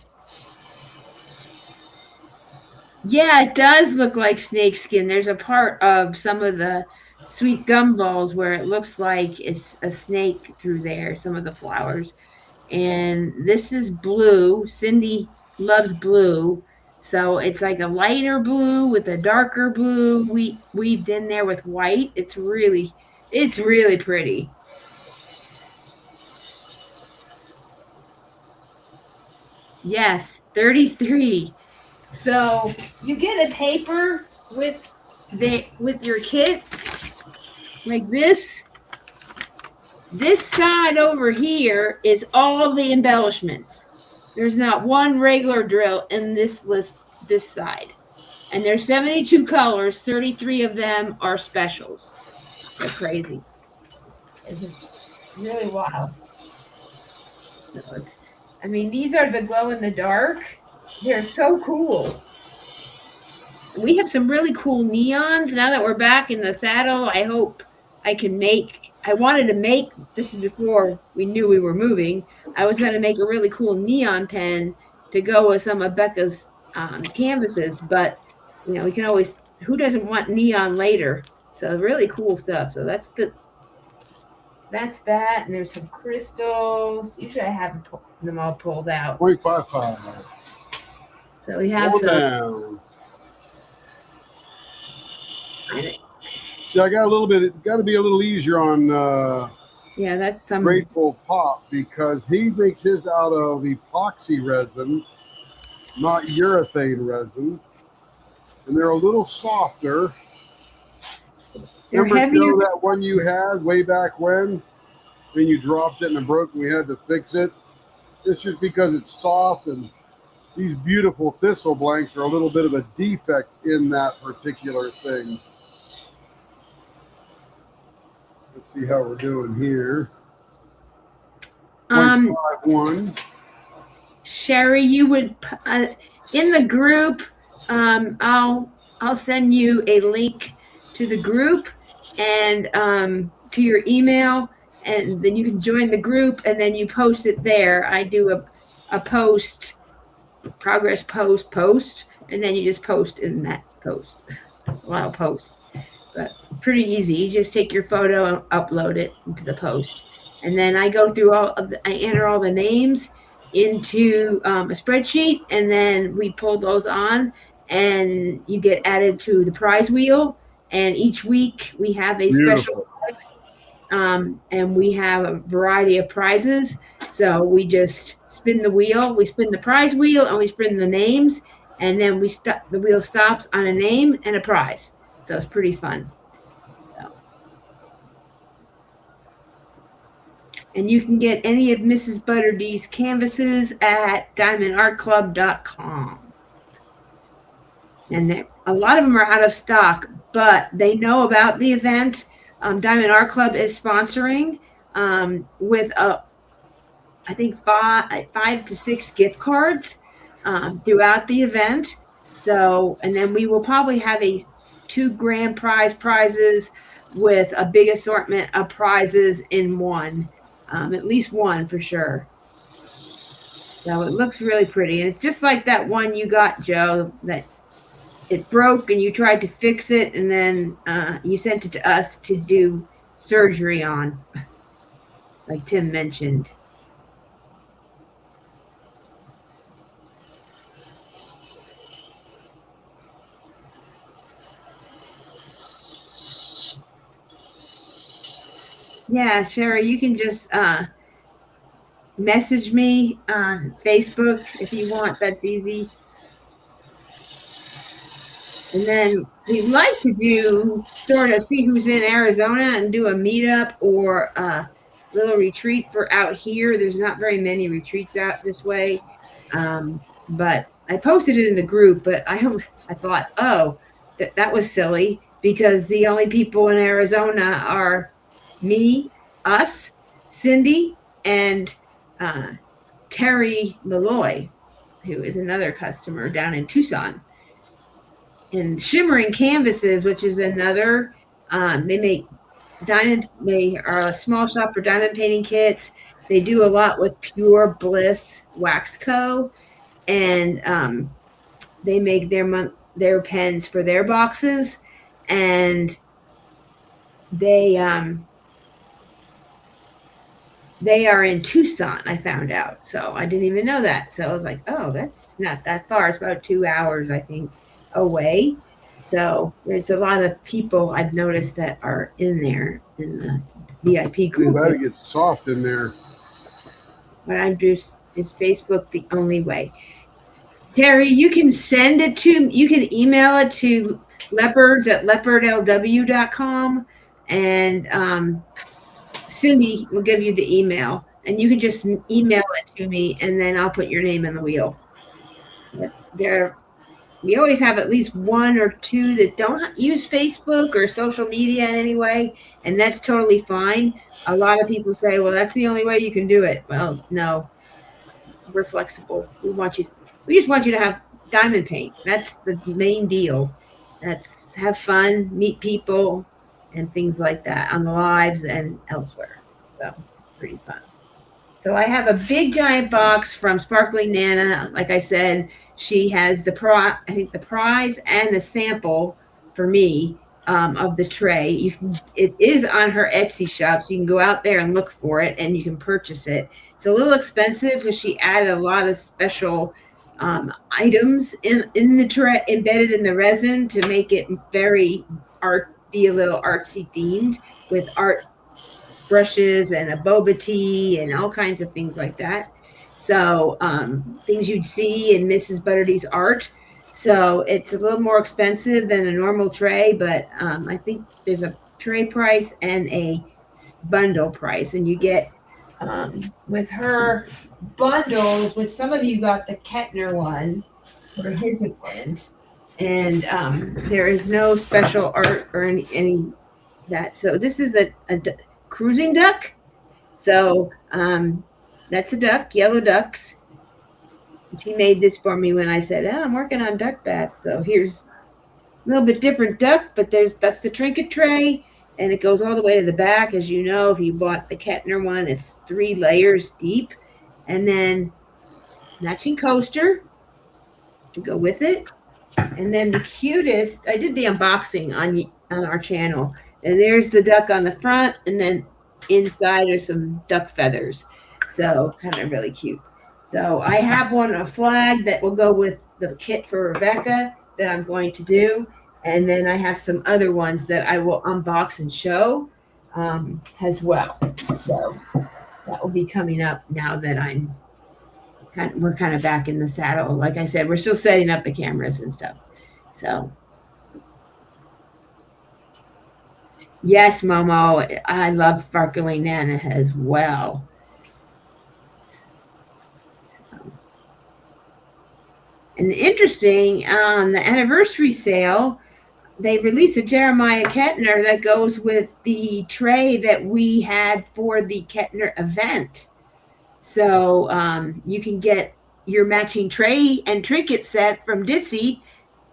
Yeah, it does look like snake skin. There's a part of some of the sweet gumballs where it looks like it's a snake through there, some of the flowers. And this is blue. Cindy loves blue. So it's like a lighter blue with a darker blue weaved in there with white. It's really pretty. Yes, 33. So you get a paper with your kit like this. This side over here is all the embellishments. There's not one regular drill in this list, this side. And there's 72 colors, 33 of them are specials. They're crazy. This is really wild. I mean, these are the glow in the dark. They're so cool. We have some really cool neons. Now that we're back in the saddle, I hope I can make. I wanted to make, this is before we knew we were moving, I was going to make a really cool neon pen to go with some of Becca's canvases, but, you know, we can always, who doesn't want neon later? So really cool stuff. So that's that, and there's some crystals. Usually I have them all pulled out. 0.55. So we have Pull some. Down. See, I got a little bit. It got to be a little easier on. Yeah, that's some Grateful Pop, because he makes his out of epoxy resin, not urethane resin, and they're a little softer. They're Remember heavier. that one you had way back when you dropped it and it broke and we had to fix it? It's just because it's soft, and these beautiful thistle blanks are a little bit of a defect in that particular thing. Let's see how we're doing here. 0.51. Sherry, you would in the group. I'll send you a link to the group and to your email, and then you can join the group, and then you post it there. I do a post, progress post, and then you just post in that post. A lot of posts, but pretty easy. You just take your photo and upload it into the post. And then I go through I enter all the names into a spreadsheet, and then we pull those on, and you get added to the prize wheel. And each week we have a special, and we have a variety of prizes. So we just spin the wheel, we spin the prize wheel, and we spin the names, and then the wheel stops on a name and a prize. So it's pretty fun. And you can get any of Mrs. Butterdy's canvases at diamondartclub.com. And a lot of them are out of stock, but they know about the event. Diamond Art Club is sponsoring with I think 5 to 6 gift cards throughout the event. So, and then we will probably have a 2 grand prizes with a big assortment of prizes in one. At least one for sure. So it looks really pretty. And it's just like that one you got, Joe, that it broke and you tried to fix it, and then you sent it to us to do surgery on, like Tim mentioned. Yeah, Sherry, you can just message me on Facebook if you want. That's easy. And then we'd like to do sort of see who's in Arizona and do a meetup or a little retreat for out here. There's not very many retreats out this way. But I posted it in the group, but I thought, oh, that was silly, because the only people in Arizona are me, us, Cindy, and Terry Malloy, who is another customer down in Tucson. And Shimmering Canvases, which is another, they make diamond, they are a small shop for diamond painting kits. They do a lot with Pure Bliss Wax Co. And they make their pens for their boxes. And they are in Tucson, I found out. So I didn't even know that. So I was like, oh, that's not that far. It's about 2 hours, I think, away. So there's a lot of people I've noticed that are in there in the VIP group. Ooh, that gets soft in there. But I'm just, is Facebook the only way? Terry, you can send it to, you can email it to leopards@leopardlw.com, and Cindy will give you the email, and you can just email it to me, and then I'll put your name in the wheel. We always have at least 1 or 2 that don't use Facebook or social media in any way, and that's totally fine. A lot of people say, well, that's the only way you can do it. Well, no, we're flexible. We just want you to have diamond paint. That's the main deal. That's have fun, meet people, and things like that on the lives and elsewhere. So it's pretty fun. So I have a big giant box from Sparkling Nana. Like I said, she has the prize and the sample for me of the tray. It is on her Etsy shop, so you can go out there and look for it, and you can purchase it. It's a little expensive because she added a lot of special items in the tray, embedded in the resin, to make it be a little artsy themed, with art brushes and a boba tea and all kinds of things like that. So things you'd see in Mrs. Butterdy's art. So it's a little more expensive than a normal tray, but I think there's a tray price and a bundle price, and you get with her bundles, which some of you got the Kettner one or his equipment, and there is no special art or any that. So this is a cruising duck. So that's a duck, yellow ducks. She made this for me when I said, oh, I'm working on duck baths. So here's a little bit different duck, but that's the trinket tray, and it goes all the way to the back. As you know, if you bought the Kettner one, it's 3 layers deep, and then matching coaster to go with it. And then the cutest, I did the unboxing on our channel. And there's the duck on the front, and then inside are some duck feathers. So kind of really cute. So I have a flag that will go with the kit for Rebecca that I'm going to do. And then I have some other ones that I will unbox and show as well. So that will be coming up now that we're kind of back in the saddle. Like I said, we're still setting up the cameras and stuff. So yes, Momo, I love Sparkling Nana as well. And interesting, on the anniversary sale, they released a Jeremiah Kettner that goes with the tray that we had for the Kettner event. So you can get your matching tray and trinket set from Ditsy,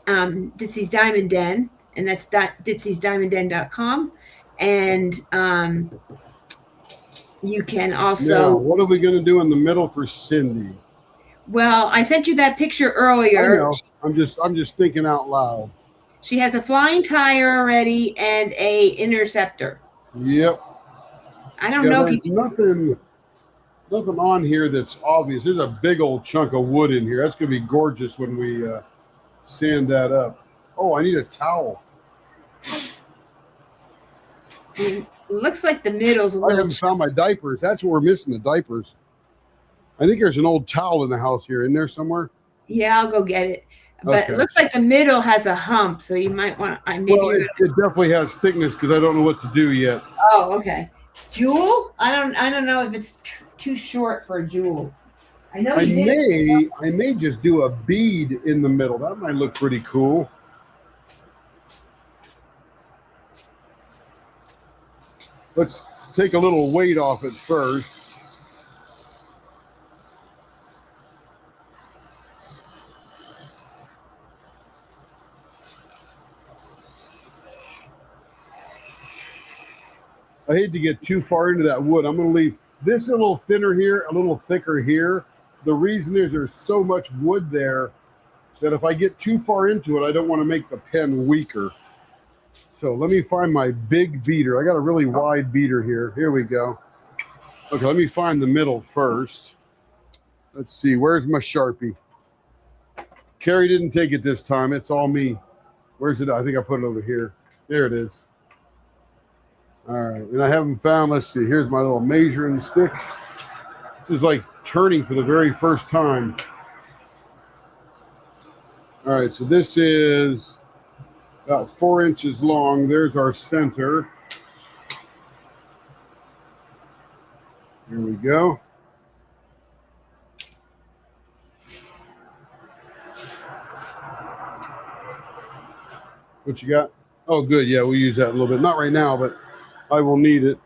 Ditsy's Diamond Den, and that's ditsysdiamondden.com. And you can also. Now, what are we going to do in the middle for Cindy? Well, I sent you that picture earlier. I know. I'm just thinking out loud. She has a flying tire already and a interceptor. Yep. I don't know if nothing on here that's obvious. There's a big old chunk of wood in here. That's going to be gorgeous when we sand that up. Oh, I need a towel. It looks like the middle's a little. I haven't found my diapers. That's what we're missing, the diapers. I think there's an old towel in the house here. In there somewhere? Yeah, I'll go get it. But okay. It looks like the middle has a hump, so you might want. It definitely has thickness because I don't know what to do yet. Oh, okay. Jewel? I don't know if it's too short for a jewel. I know. I may just do a bead in the middle. That might look pretty cool. Let's take a little weight off it first. I hate to get too far into that wood. I'm going to leave this a little thinner here, a little thicker here. The reason is there's so much wood there that if I get too far into it, I don't want to make the pen weaker. So let me find my big beater. I got a really wide beater here. Here we go. Okay, let me find the middle first. Let's see, where's my Sharpie? Carrie didn't take it this time. It's all me. Where's it? I think I put it over here. There it is. All right, and I haven't found, let's see, here's my little measuring stick. This is like turning for the very first time. All right, so this is about 4 inches long. There's our center. Here we go. What you got? Oh, good. Yeah, we'll use that a little bit. Not right now, but I will need it.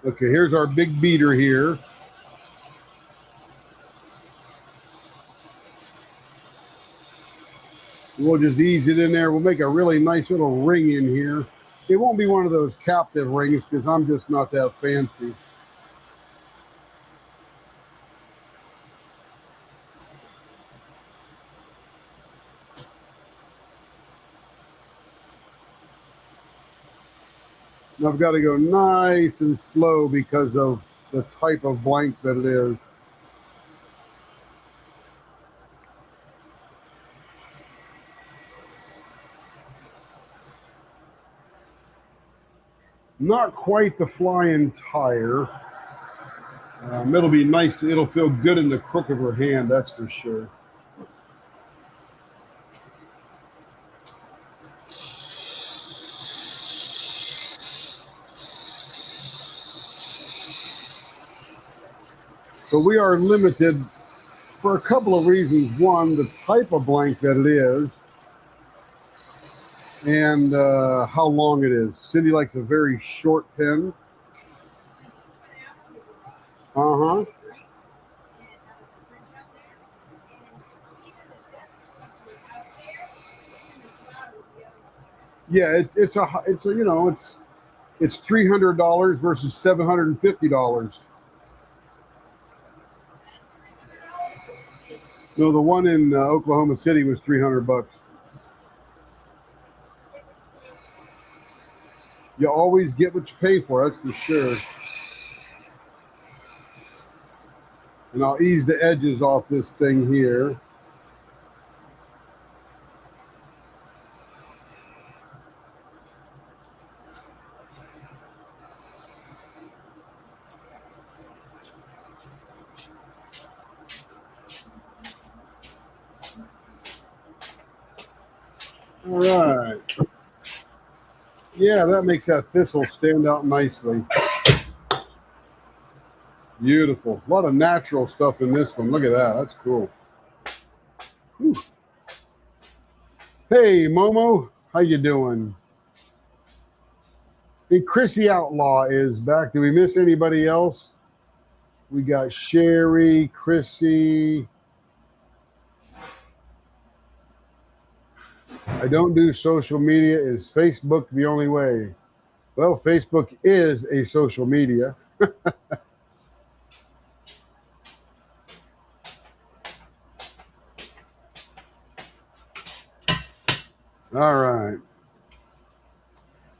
Okay, here's our big beater here. We'll just ease it in there. We'll make a really nice little ring in here. It won't be one of those captive rings because I'm just not that fancy. And I've got to go nice and slow because of the type of blank that it is. Not quite the flying tire. It'll be nice. It'll feel good in the crook of her hand, that's for sure. But we are limited for a couple of reasons. One, the type of blank that it is, and how long it is. Cindy likes a very short pen. Uh-huh. Yeah, it's you know, it's $300 versus $750. No, the one in Oklahoma City was $300. You always get what you pay for, that's for sure. And I'll ease the edges off this thing here. All right. Yeah, that makes that thistle stand out nicely. Beautiful. A lot of natural stuff in this one. Look at that. That's cool. Whew. Hey, Momo. How you doing? And Chrissy Outlaw is back. Did we miss anybody else? We got Sherry, Chrissy. I don't do social media. Is Facebook the only way? Well, Facebook is a social media. All right.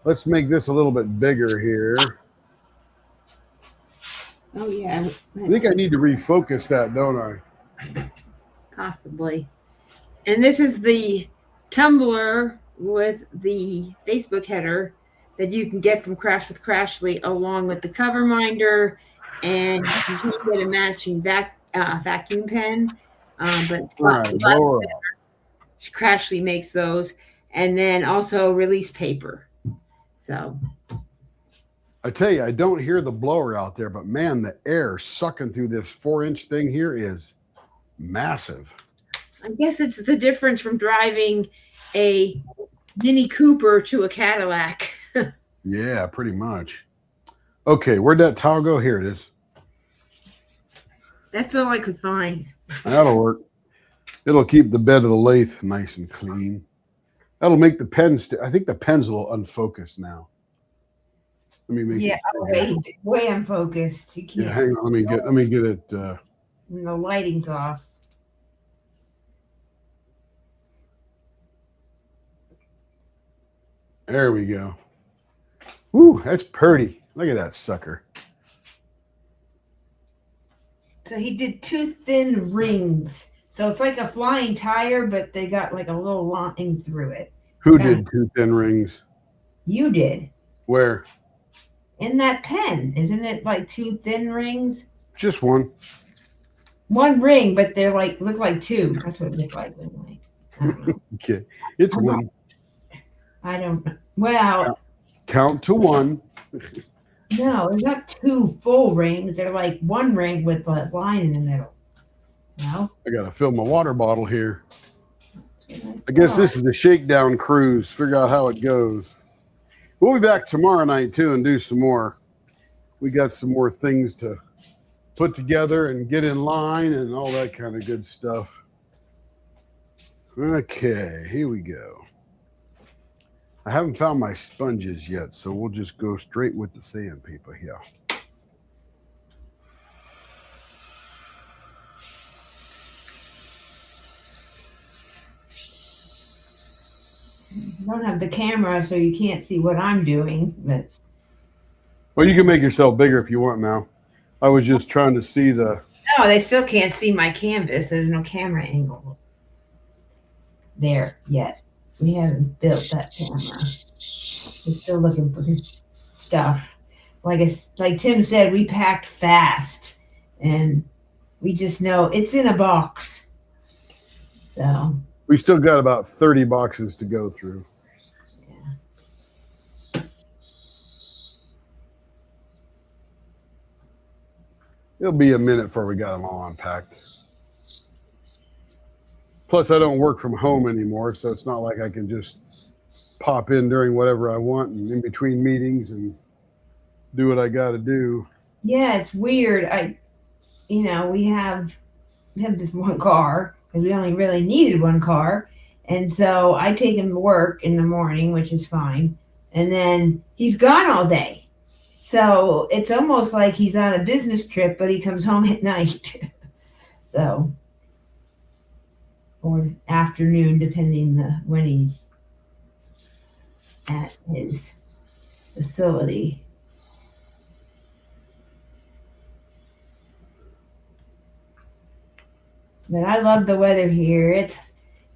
Let's make this a little bit bigger here. Oh, yeah. I think I need to refocus that, don't I? Possibly. And this is the Tumblr with the Facebook header that you can get from Crash with Crashly, along with the cover minder, and you can get a matching vacuum pen. But Crashly makes those, and then also release paper. So I tell you, I don't hear the blower out there, but man, the air sucking through this 4-inch thing here is massive. I guess it's the difference from driving a Mini Cooper to a Cadillac. Yeah, pretty much. Okay, where'd that towel go? Here it is. That's all I could find. That'll work. It'll keep the bed of the lathe nice and clean. That'll make the pens. I think the pen's a little unfocused now. Let me make it. Way unfocused. You can't. Yeah, hang on. Let me get it. The lighting's off. There we go. Ooh, that's pretty. Look at that sucker. So he did 2 thin rings. So it's like a flying tire, but they got like a little line through it. Who did 2 thin rings? You did. Where? In that pen. Isn't it like 2 thin rings? Just one. One ring, but they're like, look like 2. That's what it looked like. Anyway. I don't know. Okay. It's one. I don't know. Well, count to 1. No, they're not 2 full rings. They're like 1 ring with a line in the middle. No? I got to fill my water bottle here. I guess this is the shakedown cruise. Figure out how it goes. We'll be back tomorrow night, too, and do some more. We got some more things to put together and get in line and all that kind of good stuff. Okay, here we go. I haven't found my sponges yet, so we'll just go straight with the sandpaper here. I don't have the camera, so you can't see what I'm doing. But well, you can make yourself bigger if you want now. I was just trying to see the... No, they still can't see my canvas. There's no camera angle there yet. We haven't built that camera. We're still looking for stuff. Like Tim said, we packed fast, and we just know it's in a box. So we still got about 30 boxes to go through. Yeah. It'll be a minute before we got them all unpacked. Plus, I don't work from home anymore, so it's not like I can just pop in during whatever I want and in between meetings and do what I got to do. Yeah, it's weird. We have this one car because we only really needed one car, and so I take him to work in the morning, which is fine, and then he's gone all day. So it's almost like he's on a business trip, but he comes home at night. So. Or afternoon, depending when he's at his facility. But I love the weather here.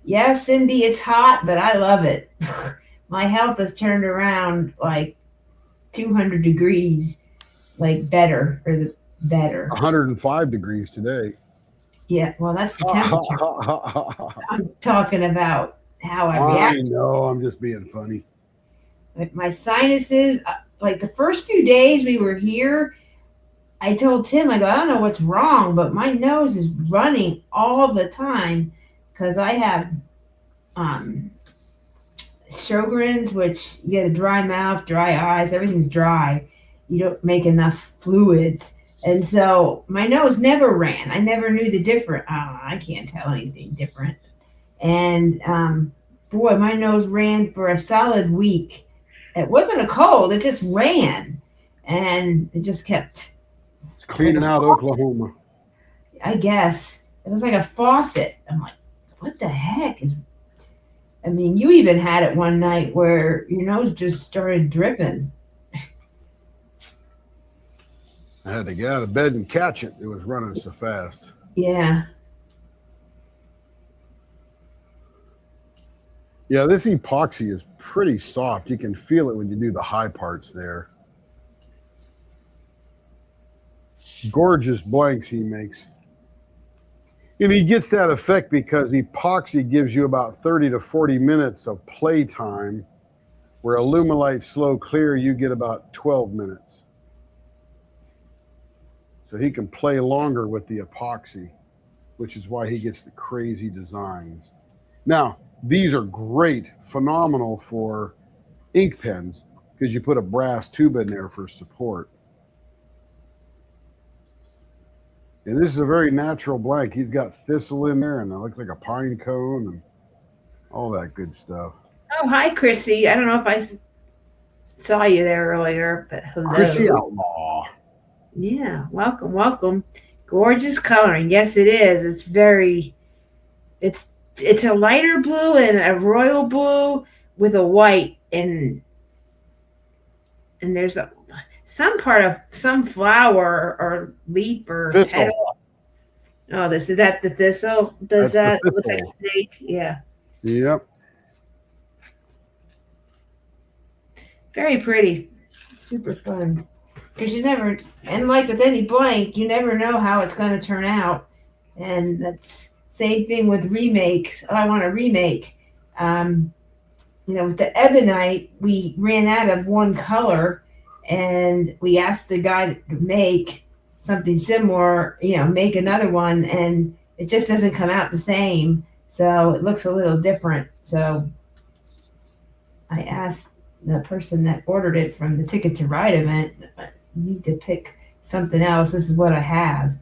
Yes, Cindy, it's hot, but I love it. My health has turned around like 200 degrees, like better for the better. 105 degrees today. Yeah, well, that's the temperature. I'm talking about how I react. I know, I'm just being funny. Like my sinuses, like the first few days we were here, I told Tim, I go, I don't know what's wrong, but my nose is running all the time because I have Sjogren's, which you get a dry mouth, dry eyes, everything's dry. You don't make enough fluids. And so my nose never ran. I never knew the difference. I can't tell anything different. And boy, my nose ran for a solid week. It wasn't a cold, it just ran. And it just kept Cleaning out Oklahoma. I guess. It was like a faucet. I'm like, what the heck is I mean, you even had it one night where your nose just started dripping. I had to get out of bed and catch it. It was running so fast. Yeah. Yeah, this epoxy is pretty soft. You can feel it when you do the high parts there. Gorgeous blanks he makes. And he gets that effect because epoxy gives you about 30 to 40 minutes of play time, where Alumilite Slow Clear, you get about 12 minutes. So he can play longer with the epoxy, which is why he gets the crazy designs. Now, these are great, phenomenal for ink pens because you put a brass tube in there for support. And this is a very natural blank. He's got thistle in there, and it looks like a pine cone and all that good stuff. Oh, hi, Chrissy. I don't know if I saw you there earlier, but hello. Chrissy Outlaw. Yeah, welcome, welcome. Gorgeous coloring. Yes, it is. It's very, it's a lighter blue and a royal blue with a white, and there's some part of some flower or leaf or Thistle. petal. Oh, is that the thistle? Does That's the that look like thistle. a snake? Yeah. Yep. Very pretty. Super fun. Because you never, and like with any blank, you never know how it's going to turn out. And that's same thing with remakes. Oh, I want a remake. With the ebonite, we ran out of one color, and we asked the guy to make something similar, make another one, and it just doesn't come out the same. So it looks a little different. So I asked the person that ordered it from the Ticket to Ride event, you need to pick something else. This is what I have.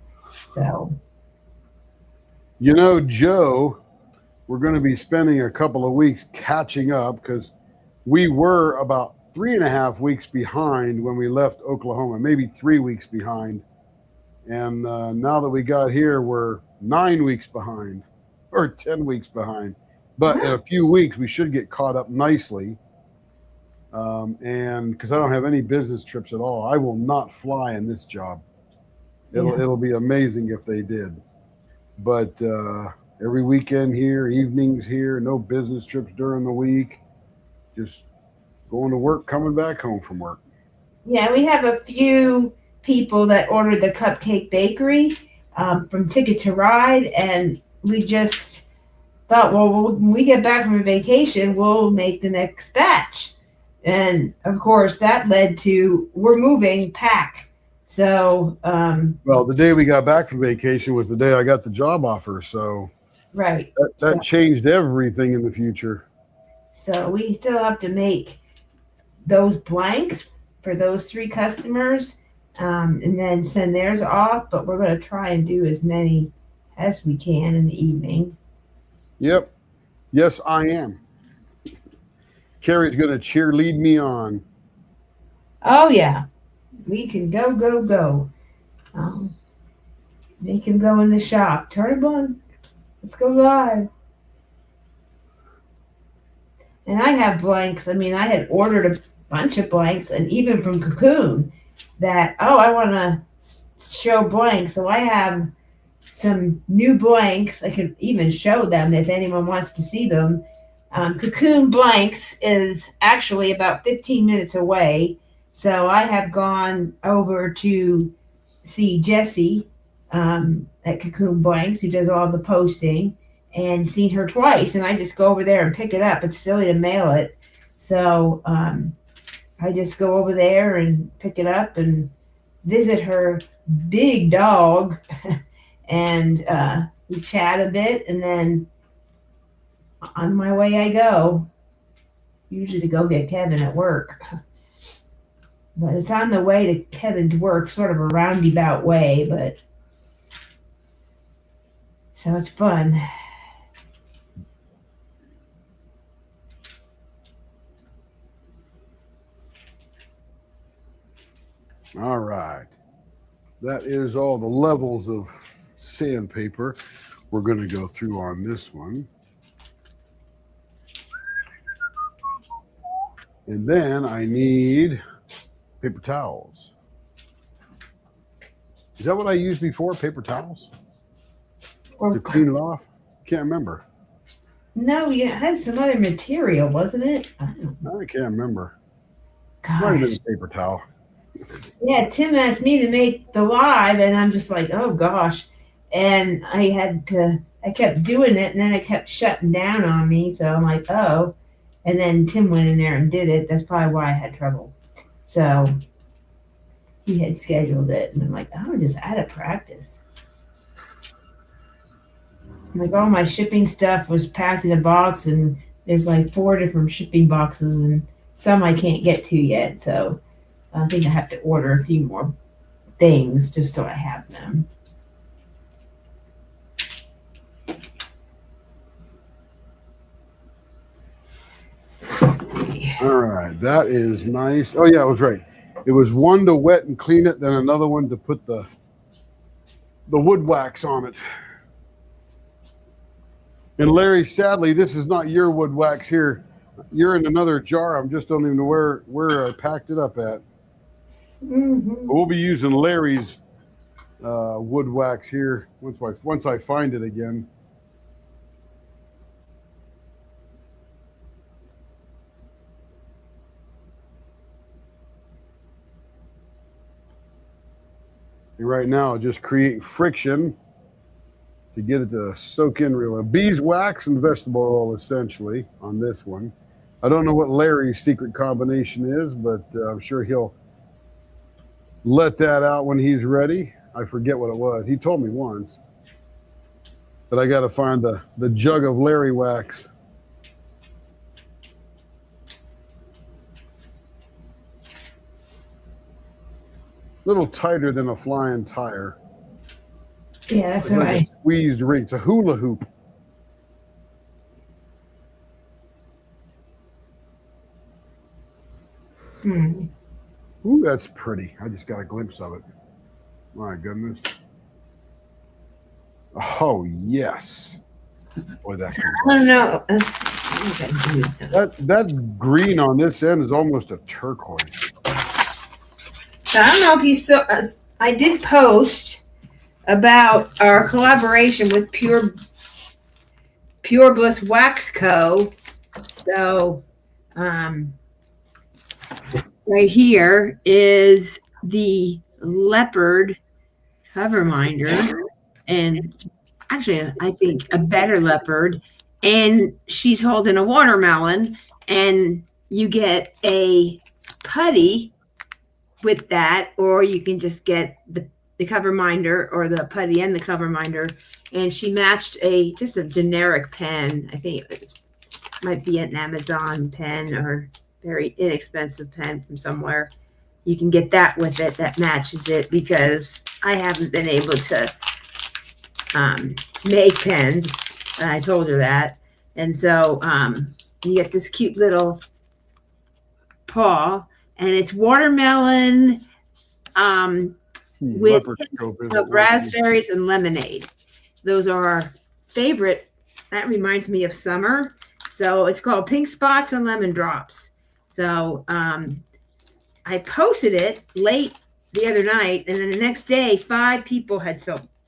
So. Joe, we're going to be spending a couple of weeks catching up because we were about 3.5 weeks behind when we left Oklahoma, maybe 3 weeks behind. And now that we got here, we're 9 weeks behind or 10 weeks behind. But in a few weeks, we should get caught up nicely. And because I don't have any business trips at all, I will not fly in this job. It'll be amazing if they did. But every weekend here, evenings here, no business trips during the week, just going to work, coming back home from work. Yeah, we have a few people that ordered the Cupcake Bakery from Ticket to Ride, and we just thought, well, when we get back from vacation, we'll make the next batch. And of course, that led to we're moving pack. So, well, the day we got back from vacation was the day I got the job offer. So, right, that changed everything in the future. So we still have to make those blanks for those 3 customers, and then send theirs off. But we're going to try and do as many as we can in the evening. Yep. Yes, I am. Carrie's going to cheerlead me on. Oh, yeah. We can go, go, go. Make him go in the shop. Turn him on. Let's go live. And I have blanks. I mean, I had ordered bunch of blanks, and even from Cocoon that, oh, I want to show blanks. So I have some new blanks. I could even show them if anyone wants to see them. Cocoon Blanks is actually about 15 minutes away. So I have gone over to see Jessie at Cocoon Blanks, who does all the posting, and seen her twice. And I just go over there and pick it up. It's silly to mail it. So I just go over there and pick it up and visit her big dog. And we chat a bit, and then on my way I go, usually to go get Kevin at work. But it's on the way to Kevin's work, sort of a roundabout way, but so it's fun. All right. That is all the levels of sandpaper we're going to go through on this one. And then I need paper towels. Is that what I used before? Paper towels? Or To clean it off? Can't remember. no, you had some other material, wasn't it? I don't know. I can't remember. Might have been Gosh. a paper towel. Yeah, Tim asked me to make the live, and I'm just like, oh gosh. And I kept doing it, and then it kept shutting down on me. So I'm like, oh. And then Tim went in there and did it. That's probably why I had trouble. So he had scheduled it, and I'm like, oh, just out of practice. Like all my shipping stuff was packed in a box, and there's like 4 different shipping boxes, and some I can't get to yet. So I think I have to order a few more things just so I have them. Let's see. All right. That is nice. Oh, yeah, I was right. It was one to wet and clean it, then another one to put the wood wax on it. And Larry, sadly, this is not your wood wax here. You're in another jar. I just don't even know where I packed it up at. Mm-hmm. We'll be using Larry's wood wax here once I find it again. And right now, just create friction to get it to soak in real well. Beeswax and vegetable oil, essentially, on this one. I don't know what Larry's secret combination is, but I'm sure he'll let that out when he's ready. I forget what it was. He told me once. But I got to find the jug of Larry wax. A little tighter than a flying tire. Yeah, that's Like a right. squeezed ring. It's a hula hoop. Hmm. Ooh, that's pretty. I just got a glimpse of it. My goodness. Oh, yes. Boy, that's I don't know. What did I do? that green on this end is almost a turquoise. So I don't know if you saw. I did post about our collaboration with Pure Bliss Wax Co. So, right here is the leopard cover minder, and actually, I think a better leopard. And she's holding a watermelon, and you get a putty with that, or you can just get the cover minder or the putty and the cover minder. And she matched just a generic pen. I think it might be an Amazon pen or very inexpensive pen from somewhere. You can get that with it that matches it, because I haven't been able to make pens. And I told her that. And so you get this cute little paw, and it's watermelon with Leopard scope, hints isn't of it? raspberries and lemonade. Those are our favorite. That reminds me of summer. So it's called Pink Spots and Lemon Drops. So I posted it late the other night, and then the next day, 5 people had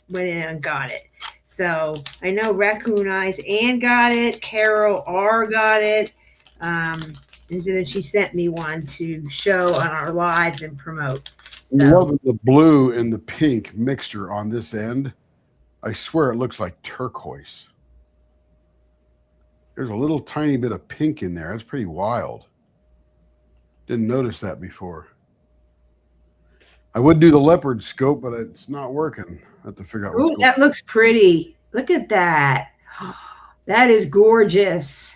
went in and got it. So I know Raccoon Eyes Ann got it, Carol R got it, and then she sent me one to show on our lives and promote. So, loving the blue and the pink mixture on this end. I swear it looks like turquoise. There's a little tiny bit of pink in there. That's pretty wild. Didn't notice that before. I would do the leopard scope, but it's not working. I have to figure out what's going on. That looks pretty. Look at that. That is gorgeous.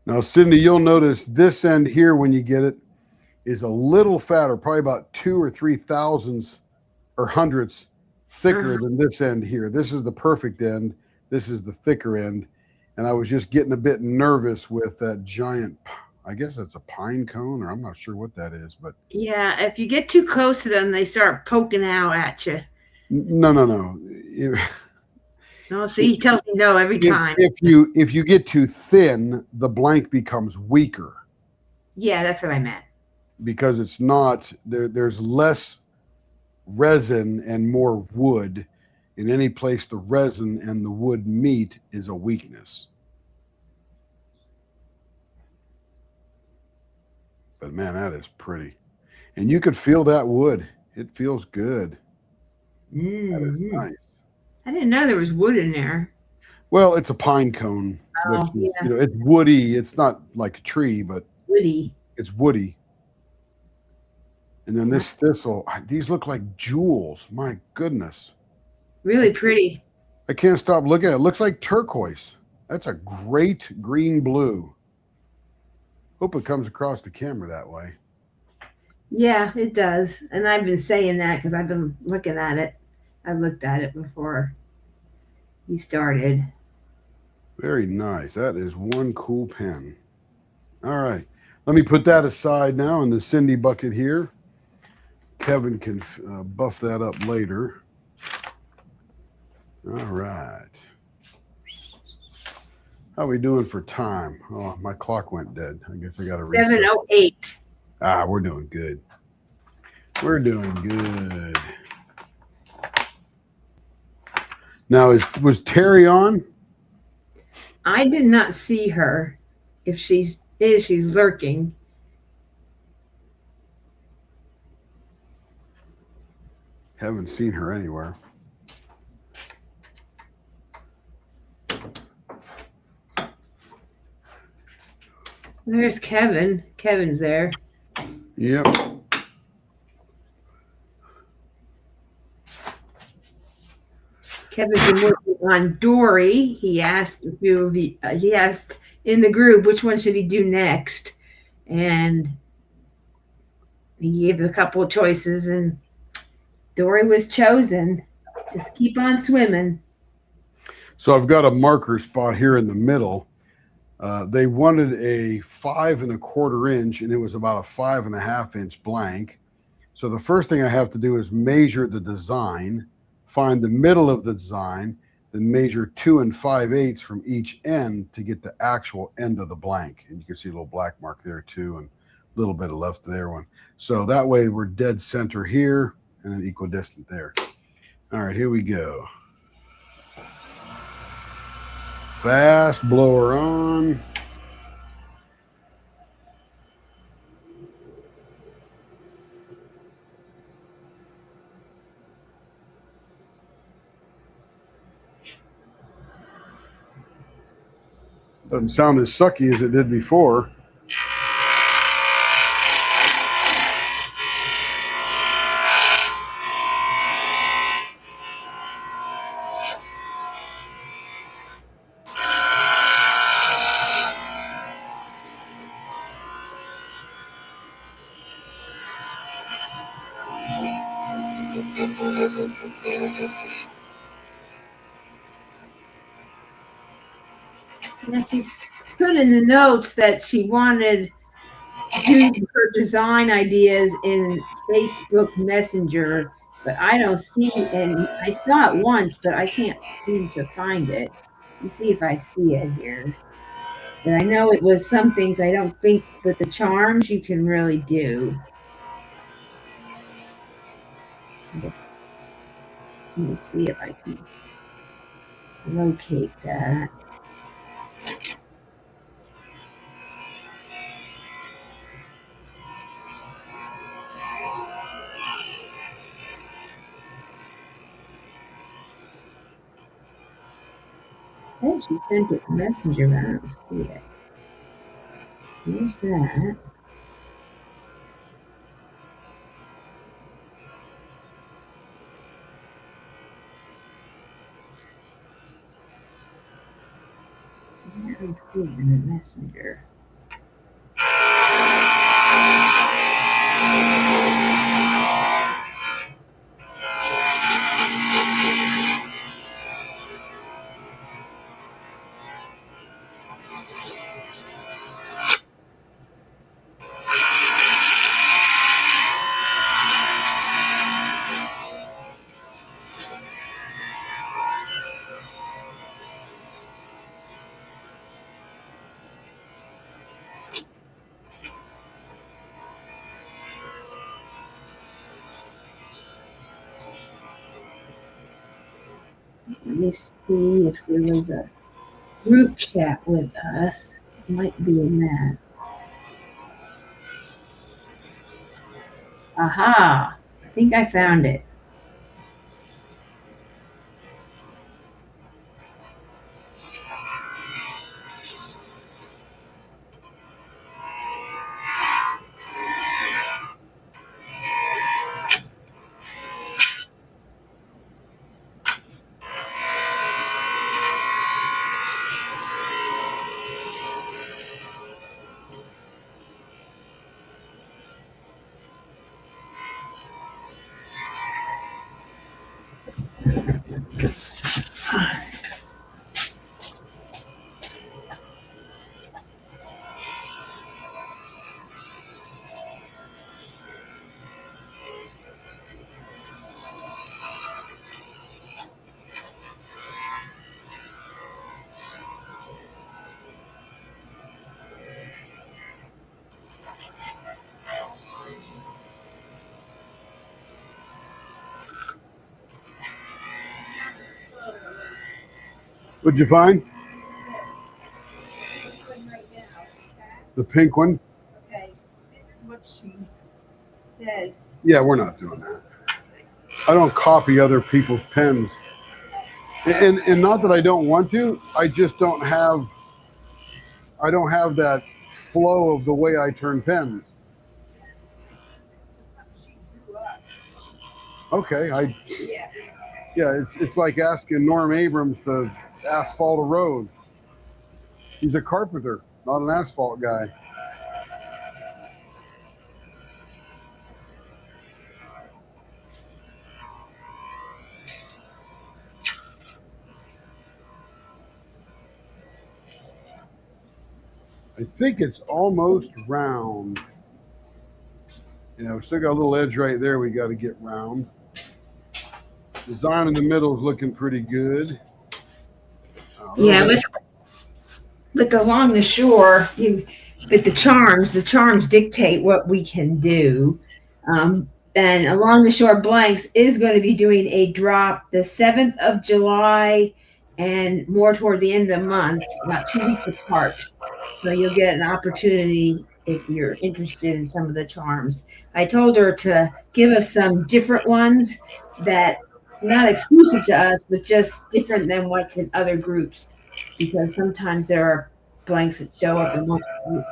Now, Cindy, you'll notice this end here when you get it is a little fatter, probably about 2 or 3 thousandths or hundredths thicker than this end here. This is the perfect end. This is the thicker end. And I was just getting a bit nervous with that giant, I guess that's a pine cone, or I'm not sure what that is, but yeah, if you get too close to them, they start poking out at you. No. No, see, he tells me no every time. If you get too thin, the blank becomes weaker. Yeah, that's what I meant. Because it's not there's less resin and more wood. In any place the resin and the wood meet is a weakness. But man, that is pretty. And you could feel that wood. It feels good. Mm-hmm. That is nice. I didn't know there was wood in there. Well, it's a pine cone. Oh, yeah. You know, it's woody. It's not like a tree, but woody. It's woody. And then this thistle, these look like jewels. My goodness. Really pretty. I can't stop looking at it. It looks like turquoise. That's a great green blue. Hope it comes across the camera that way. Yeah, it does. And I've been saying that because I've been looking at it. I looked at it before you started. Very nice. That is one cool pen. All right. Let me put that aside now in the Cindy bucket here. Kevin can buff that up later. All right. How are we doing for time? Oh, my clock went dead. I guess I got to reset. 7:08. Ah, we're doing good. We're doing good. Now, was Terry on? I did not see her. If she's lurking. Haven't seen her anywhere. There's Kevin. Kevin's there. Yep. Kevin's been working on Dory. He asked a few of you, he asked in the group which one should he do next, and he gave a couple of choices, and Dory was chosen. Just keep on swimming. So I've got a marker spot here in the middle. They wanted a 5 1/4 inch, and it was about a 5 1/2 inch blank. So the first thing I have to do is measure the design, find the middle of the design, then measure 2 5/8 from each end to get the actual end of the blank. And you can see a little black mark there too, and a little bit of left there one. So that way we're dead center here and then equidistant there. All right, here we go. Fast blower on. Doesn't sound as sucky as it did before. And she's put in the notes that she wanted to do her design ideas in Facebook Messenger, but I don't see any. I saw it once, but I can't seem to find it. Let me see if I see it here. And I know it was some things I don't think with the charms you can really do. Let me see if I can locate that. Hey, she sent it messenger, but I don't see it. Here's that. I don't see it in the messenger. Let me see if there was a group chat with us. It might be in that. Aha! I think I found it. What'd you find? The pink one? Okay, this is what she says. Yeah, we're not doing that. I don't copy other people's pens. And not that I don't want to, I just don't have that flow of the way I turn pens. Okay, yeah, it's like asking Norm Abrams to asphalt a road. He's a carpenter, not an asphalt guy. I think it's almost round. We still got a little edge right there we got to get round. Design in the middle is looking pretty good. Yeah, with along the shore, with the charms dictate what we can do. And along the shore blanks is going to be doing a drop the 7th of July and more toward the end of the month, about 2 weeks apart. So you'll get an opportunity if you're interested in some of the charms. I told her to give us some different ones that not exclusive to us, but just different than what's in other groups, because sometimes there are blanks that show up in most groups.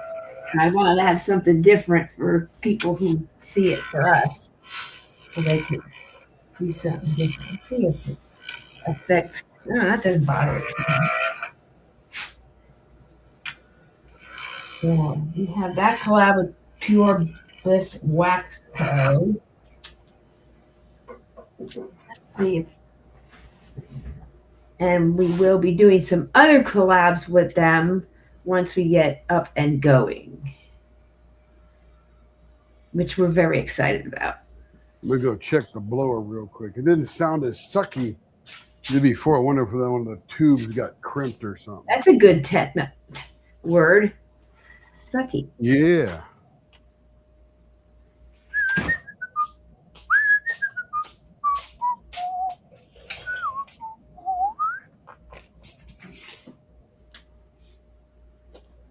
And I wanted to have something different for people who see it for us, so they can do something different. See if it affects. No, that doesn't bother it. Yeah, we have that collab with Pure Bliss Wax Co. Let's see if, and we will be doing some other collabs with them once we get up and going, which we're very excited about. I'm gonna go check the blower real quick. It didn't sound as sucky as before. I wonder if one of the tubes got crimped or something. That's a good word. Sucky. Yeah.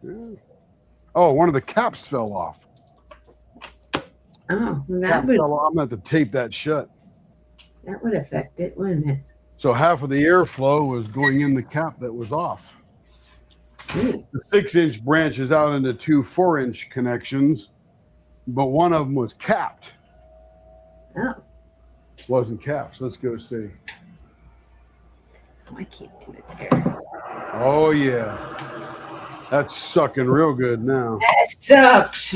Yeah. Oh, one of the caps fell off. Oh, well, Cap fell off. I'm going to have to tape that shut. that would affect it, wouldn't it? So half of the airflow was going in the cap that was off. Ooh. The 6-inch branches out into 2 4-inch connections, but one of them was capped. Oh, Wasn't capped. So let's go see. I can't do it there. Oh, yeah. That's sucking real good now. That sucks.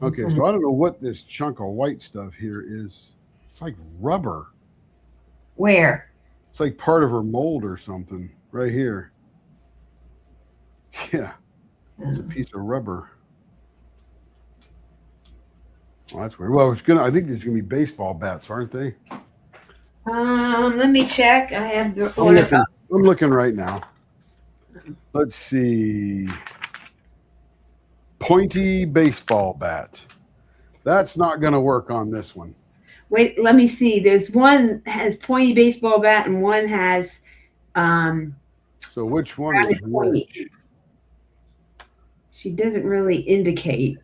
Okay, so I don't know what this chunk of white stuff here is. It's like rubber. Where? It's like part of her mold or something right here. Yeah, it's a piece of rubber. Well, that's weird. Well, I think there's gonna be baseball bats, aren't they? Let me check. I have the I'm looking right now. Let's see. Pointy baseball bat. That's not gonna work on this one. Wait, let me see. There's one has pointy baseball bat and one has So which one is rounded pointy. which? She doesn't really indicate.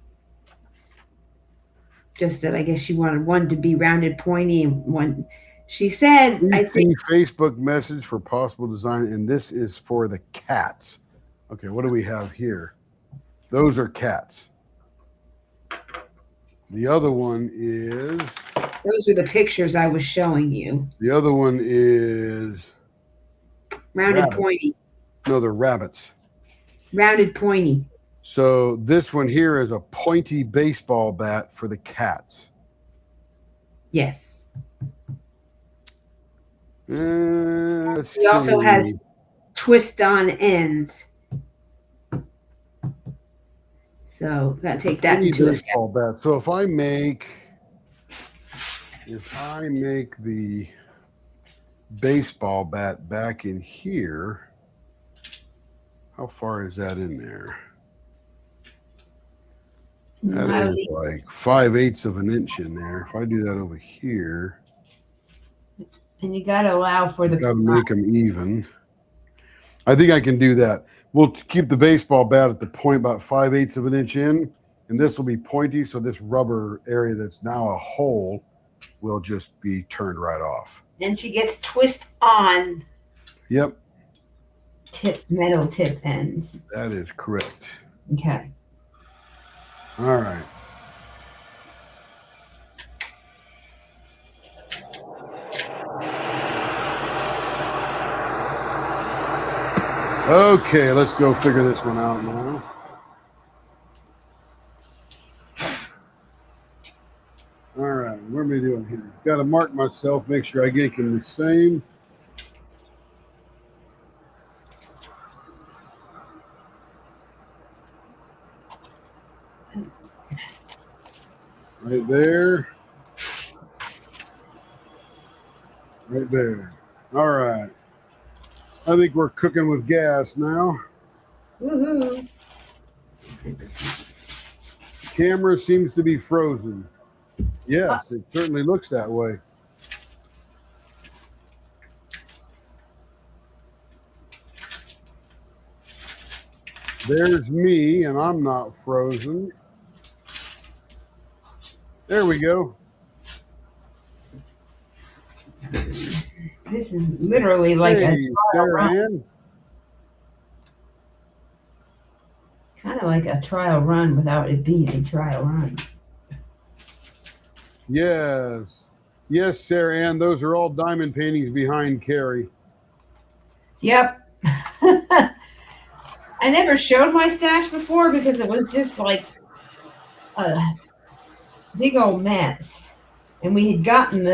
Just that I guess she wanted one to be rounded pointy and one. She said, I think Facebook message for possible design, and this is for the cats. Okay, what do we have here? Those are cats. The other one is. those were the pictures I was showing you. The other one is. Rounded Rabbit. pointy. No, they're rabbits. Rounded pointy. So this one here is a pointy baseball bat for the cats. Yes. Let's It also see. has twist on ends. So gotta take that Pointy into account. baseball bat. So if I make the baseball bat back in here, how far is that in there? That is like 5/8 of an inch in there. If I do that over here, And you gotta allow for the got to make them even. I think I can do that. We'll keep the baseball bat at the point about 5/8 of an inch in, and this will be pointy. So this rubber area that's now a hole will just be turned right off. and she gets twist on Yep, metal tip ends. that is correct. Okay. All right. Okay, let's go figure this one out now. All right, what am I doing here? Got to mark myself, make sure I get them the same. Right there. Right there. All right. I think we're cooking with gas now. Woohoo. Camera seems to be frozen. Yes, it certainly looks that way. There's me, and I'm not frozen. There we go. This is literally like Hey, Sarah Ann. kind of like a trial run without it being a trial run. Yes. Yes, Sarah Ann. Those are all diamond paintings behind Carrie. Yep. I never showed my stash before because it was just like a big old mess. And we had gotten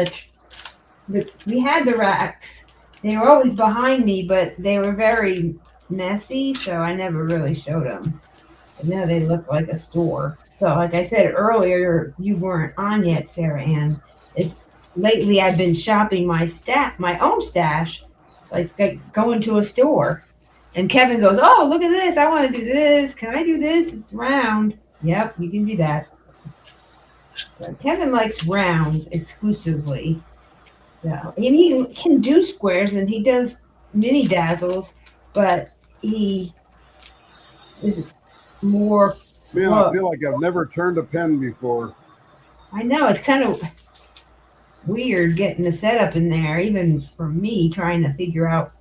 we had the racks. They were always behind me, but they were very messy, so I never really showed them. But now they look like a store. So like I said earlier, you weren't on yet, Sarah Ann. Lately I've been shopping my own stash, like going to a store. And Kevin goes, "Oh, look at this! I want to do this. Can I do this? It's round." Yep, you can do that. But Kevin likes rounds exclusively. So, and he can do squares, and he does mini dazzles, but he is more. Man, I feel like I've never turned a pen before. I know it's kind of weird getting the setup in there, even for me trying to figure out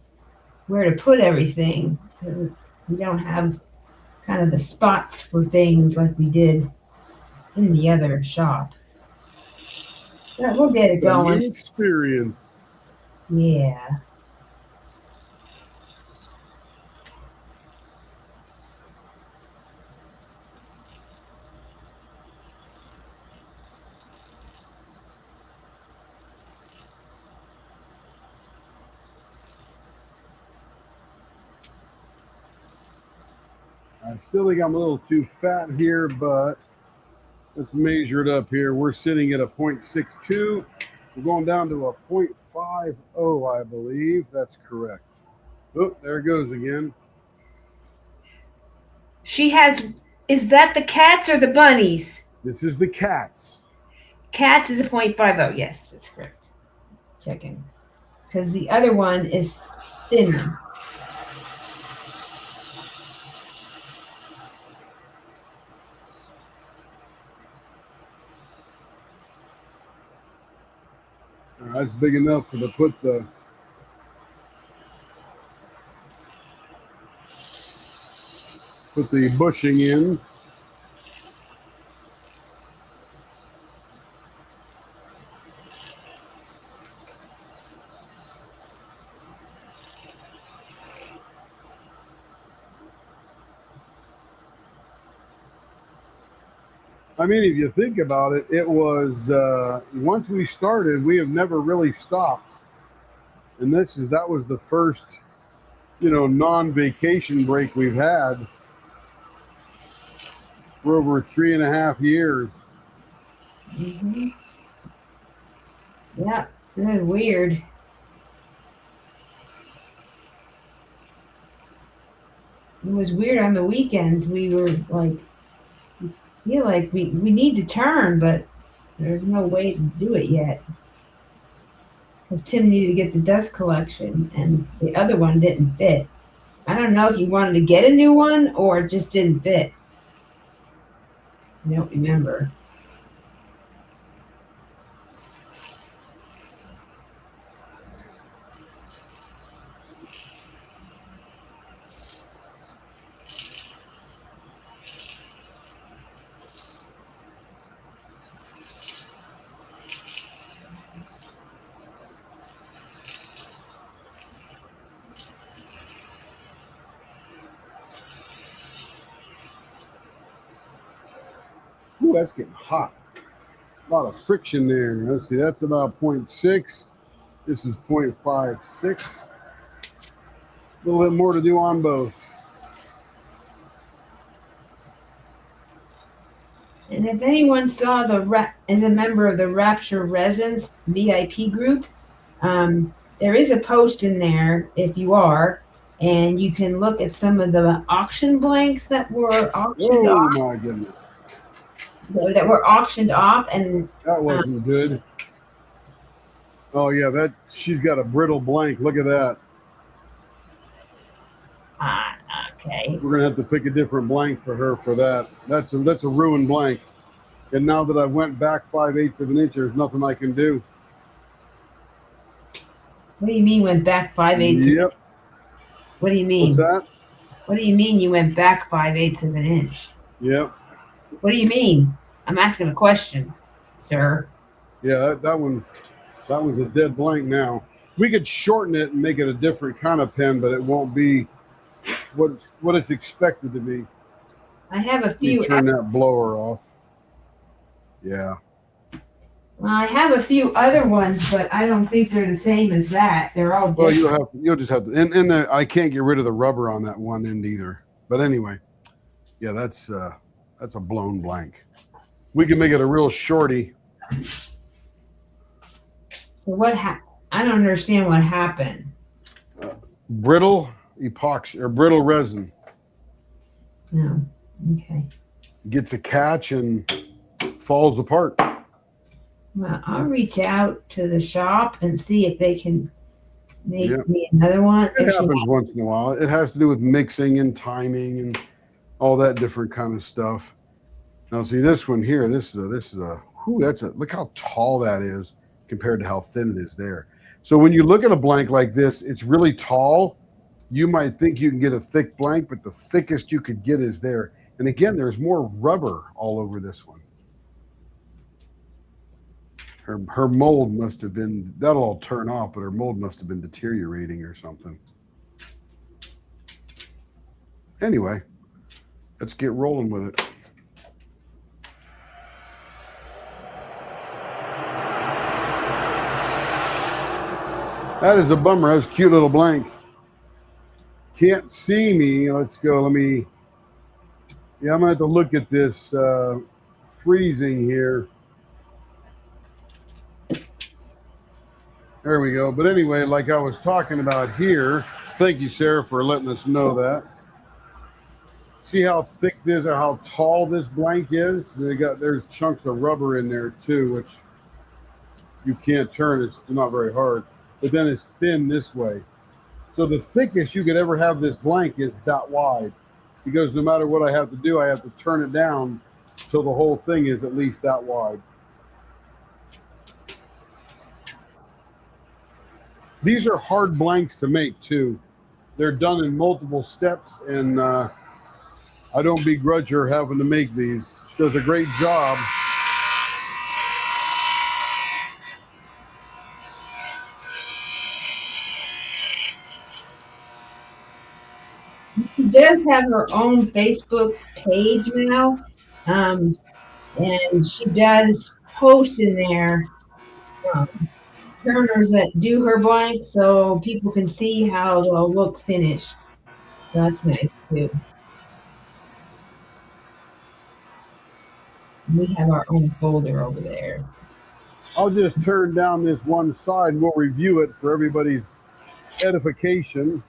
where to put everything. We don't have kind of the spots for things like we did in the other shop. But we'll get it going. Experience. Yeah. I still think I'm a little too fat here, but let's measure it up here. We're sitting at a 0.62. We're going down to a 0.50, I believe. That's correct. Oh, there it goes again. She has. Is that the cats or the bunnies? This is the cats. Cats is a 0.50. Yes, that's correct. Checking. Because the other one is thinner. That's big enough to put the bushing in. I mean, if you think about it, it was once we started, we have never really stopped, and that was the first, non-vacation break we've had for over 3.5 years. Mm-hmm. Yeah, that's weird. It was weird on the weekends. We were like, feel like we need to turn, but there's no way to do it yet. Because Tim needed to get the dust collection, and the other one didn't fit. I don't know if you wanted to get a new one or it just didn't fit. I don't remember. Ooh, that's getting hot. A lot of friction there. Let's see, that's about 0.6. This is 0.56. A little bit more to do on both. And if anyone saw as a member of the Rapture Resins VIP group, there is a post in there if you are, and you can look at some of the auction blanks that were auctioned off. Oh my goodness. That were auctioned off, and that wasn't good. Oh yeah, she's got a brittle blank. Look at that. Okay. We're gonna have to pick a different blank for her for that. That's a ruined blank. And now that I went back 5/8 of an inch, there's nothing I can do. What do you mean went back 5/8? Yep. What do you mean? What's that? What do you mean you went back 5/8 of an inch? Yep. What do you mean? I'm asking a question, sir. Yeah, that one's a dead blank now. We could shorten it and make it a different kind of pen, but it won't be what it's expected to be. I have a few. Turn that blower off. Yeah. Well, I have a few other ones, but I don't think they're the same as that. They're all different. Well, you'll just have to, and I can't get rid of the rubber on that one end either. But anyway, yeah, that's a blown blank. We can make it a real shorty. So what happened? I don't understand what happened. Brittle. epoxy or brittle resin. No. Okay. Gets a catch and falls apart. Well, I'll reach out to the shop and see if they can make Yeah. me another one. It happens once in a while. It has to do with mixing and timing and all that different kind of stuff. Now, see this one here. This is a. Whew, that's a. Look how tall that is compared to how thin it is there. So when you look at a blank like this, it's really tall. You might think you can get a thick blank, but the thickest you could get is there. And again, there's more rubber all over this one. Her mold must have been, that'll all turn off, but her mold must have been deteriorating or something. Anyway, let's get rolling with it. That is a bummer. That was a cute little blank. Can't see me. Let's go. Let me. Yeah, I'm going to have to look at this freezing here. There we go. But anyway, like I was talking about here, thank you, Sarah, for letting us know that. See how thick this or how tall this blank is? There's chunks of rubber in there too, which you can't turn. It's not very hard. But then it's thin this way. So the thickest you could ever have this blank is that wide. Because no matter what I have to do, I have to turn it down till the whole thing is at least that wide. These are hard blanks to make too. They're done in multiple steps, and I don't begrudge her having to make these. She does a great job. She does have her own Facebook page now, and she does post in there turners that do her blank, so people can see how they'll look finished. So that's nice too. We have our own folder over there. I'll just turn down this one side and we'll review it for everybody's edification.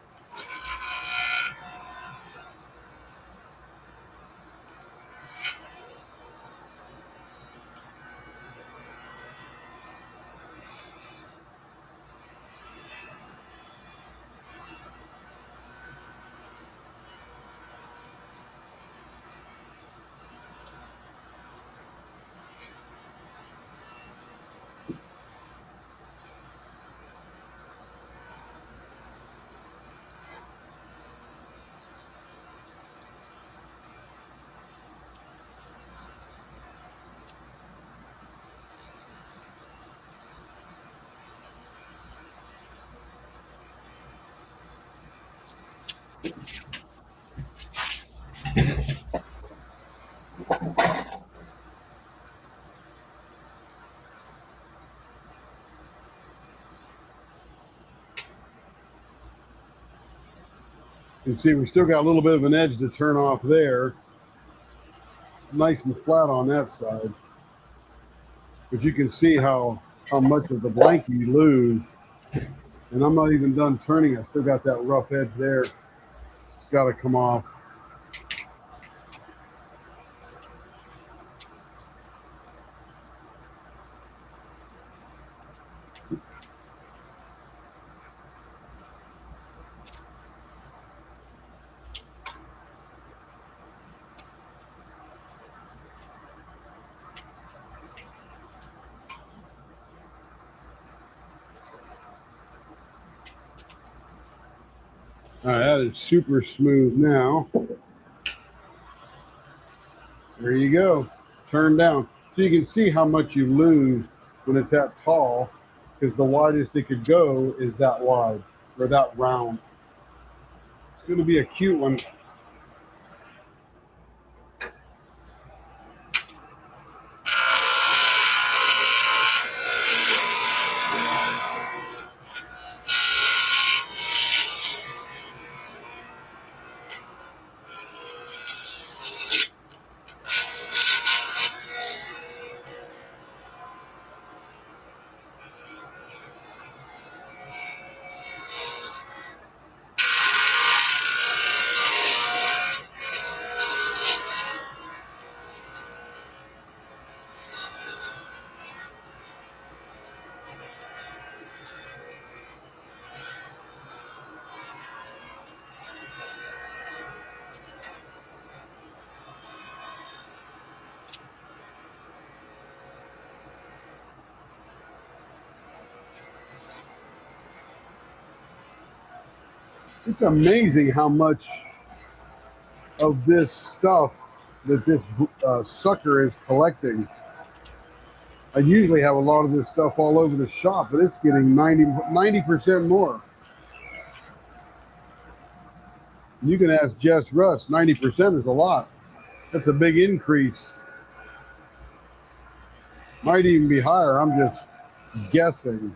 You can see we still got a little bit of an edge to turn off there. Nice and flat on that side. But you can see how much of the blank you lose. And I'm not even done turning. I still got that rough edge there. It's got to come off. All right, that is super smooth now. There you go. Turn down. So you can see how much you lose when it's that tall, because the widest it could go is that wide or that round. It's going to be a cute one. It's amazing how much of this stuff that this sucker is collecting. I usually have a lot of this stuff all over the shop, but it's getting 90% more. You can ask Jess Russ, 90% is a lot. That's a big increase. Might even be higher. I'm just guessing.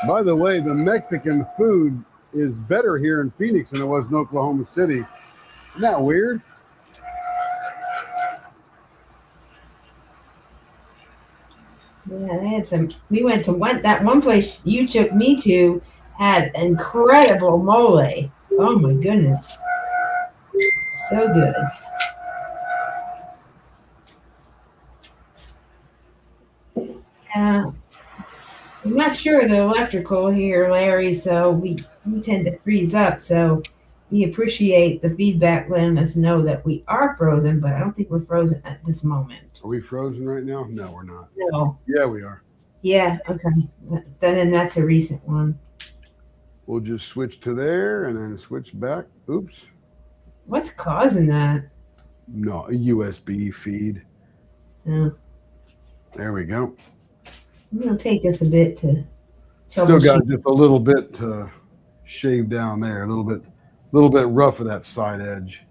By the way, the Mexican food is better here in Phoenix than it was in Oklahoma City. Isn't that weird? Yeah, they had some. We went to that one place you took me to had incredible mole. Oh my goodness, so good. I'm not sure of the electrical here, Larry. So we tend to freeze up. So we appreciate the feedback, letting us know that we are frozen, but I don't think we're frozen at this moment. Are we frozen right now? No, we're not. No. Yeah, we are. Yeah. Okay. Then that's a recent one. We'll just switch to there and then switch back. Oops. What's causing that? No, a USB feed. Oh. There we go. It'll take us a bit to Still got just a little bit shaved down there, a little bit rough of that side edge.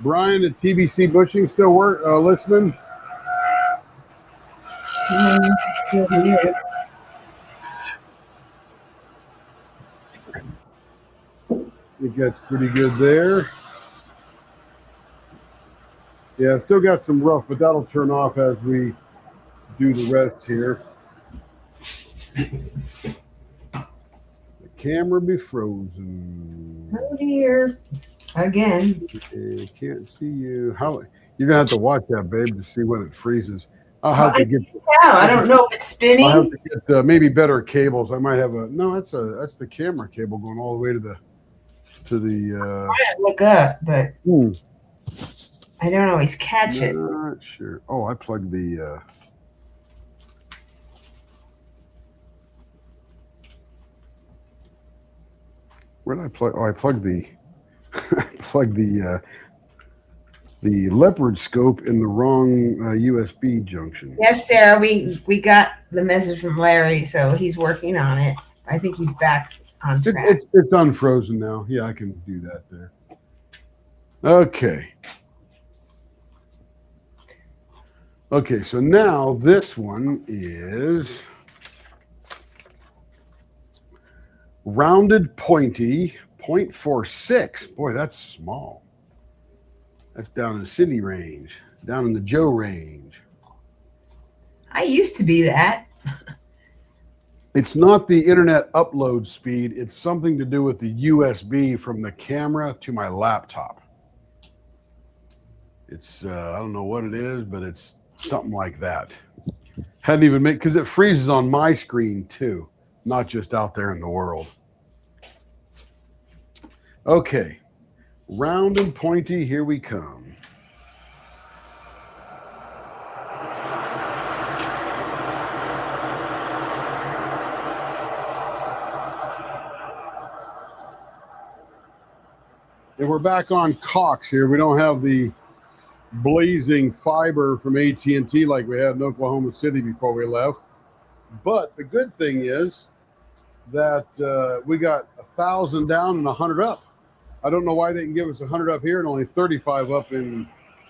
Brian at TBC Bushing still listening? Still here. I think that's pretty good there. Yeah, still got some rough, but that'll turn off as we do the rest here. The camera be frozen. Oh dear. Again. I can't see you. How you're gonna have to watch that, babe, to see when it freezes. I'll have to get. I don't know if it's spinning. I'll have to get maybe better cables. I might have a no. That's the camera cable going all the way to the. I might look up, but I don't always catch it. Not sure. Oh, I plugged the. Where did I plug? Oh, I plugged the. Plug the leopard scope in the wrong USB junction. Yes, Sarah, we got the message from Larry, so he's working on it. I think he's back on track. It's unfrozen now. Yeah, I can do that there. Okay. Okay, so now this one is rounded pointy 0.46. Boy, that's small. That's down in the Sydney range, down in the Joe range. I used to be that. It's not the internet upload speed. It's something to do with the USB from the camera to my laptop. It's, I don't know what it is, but it's something like that. Hadn't even made, because it freezes on my screen too, not just out there in the world. Okay, round and pointy, here we come. And we're back on Cox here. We don't have the blazing fiber from AT&T like we had in Oklahoma City before we left. But the good thing is that we got 1,000 down and 100 up. I don't know why they can give us 100 up here and only 35 up in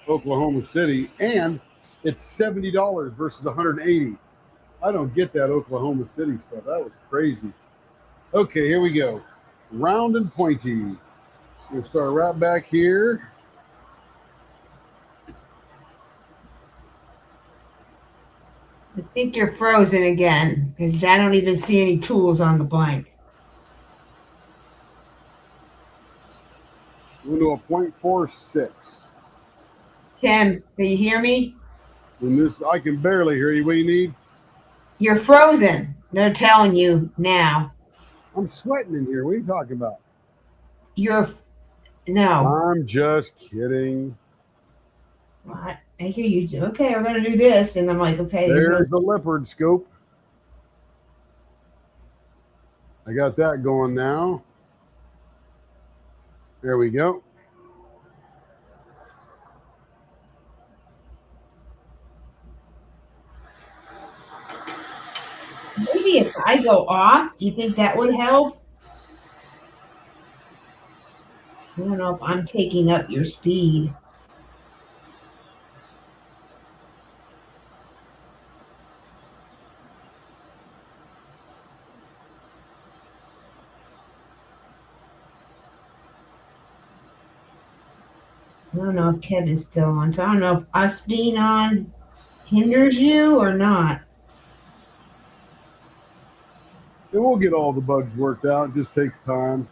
Oklahoma City. And it's $70 versus 180. I don't get that Oklahoma City stuff. That was crazy. Okay, here we go. Round and pointy. We'll start right back here. I think you're frozen again because I don't even see any tools on the blank. 0.46. Tim, can you hear me? And this, I can barely hear you. What do you need? You're frozen. They're telling you now. I'm sweating in here. What are you talking about? No. I'm just kidding. I hear you. Okay, we're gonna do this, and I'm like, okay. There's the leopard scope. I got that going now. There we go. Maybe if I go off, do you think that would help? I don't know if I'm taking up your speed. I don't know if Kevin's still on, so I don't know if us being on hinders you or not. And we'll get all the bugs worked out. It just takes time.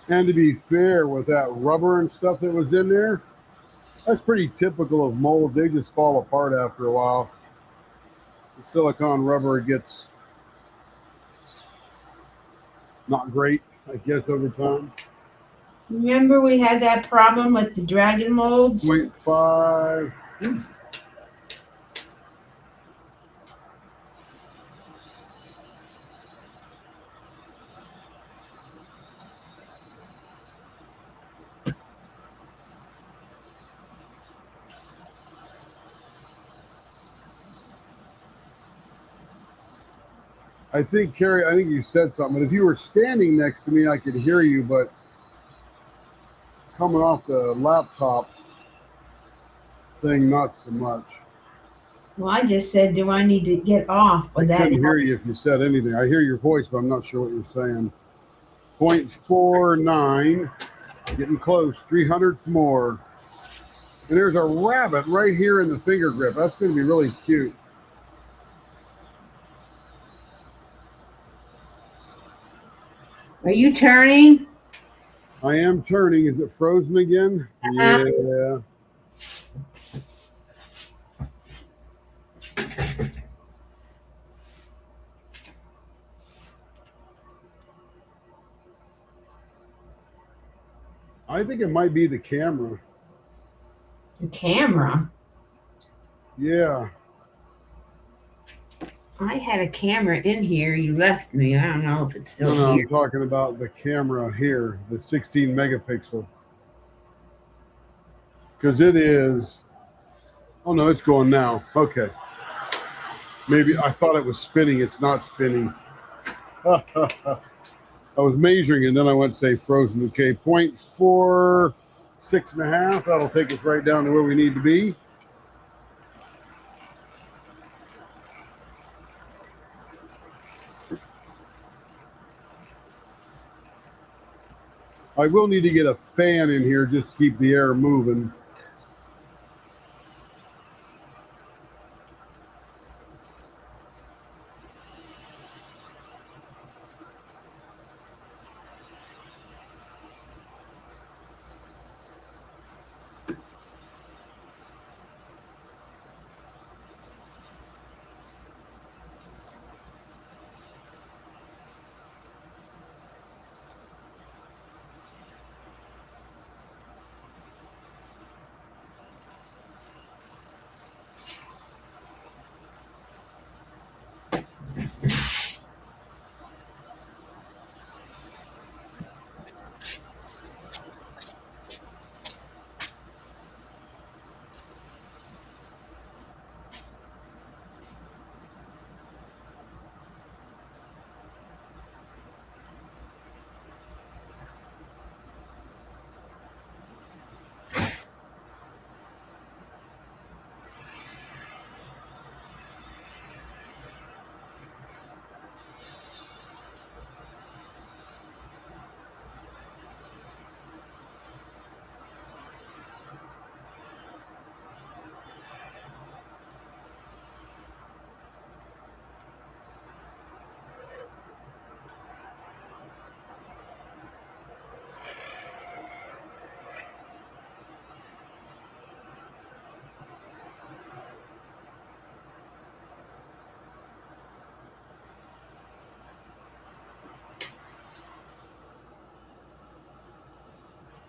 And to be fair, with that rubber and stuff that was in there, that's pretty typical of molds. They just fall apart after a while. The silicone rubber gets not great, I guess, over time. Remember we had that problem with the dragon molds? 0.5. I think, Carrie, I think you said something. But if you were standing next to me, I could hear you. But coming off the laptop thing, not so much. Well, I just said, do I need to get off I with that? couldn't hear you if you said anything. I hear your voice, but I'm not sure what you're saying. 0.49, getting close, 300ths more. And there's a rabbit right here in the finger grip. That's going to be really cute. Are you turning? I am turning. Is it frozen again? Yeah. I think it might be the camera. The camera? Yeah. I had a camera in here. You left me. I don't know if it's still No, here. I'm talking about the camera here, the 16 megapixel. Because it is. Oh, no, it's going now. Okay. Maybe I thought it was spinning. It's not spinning. I was measuring and then I went to say frozen. Okay, 0.46.5. That'll take us right down to where we need to be. I will need to get a fan in here just to keep the air moving.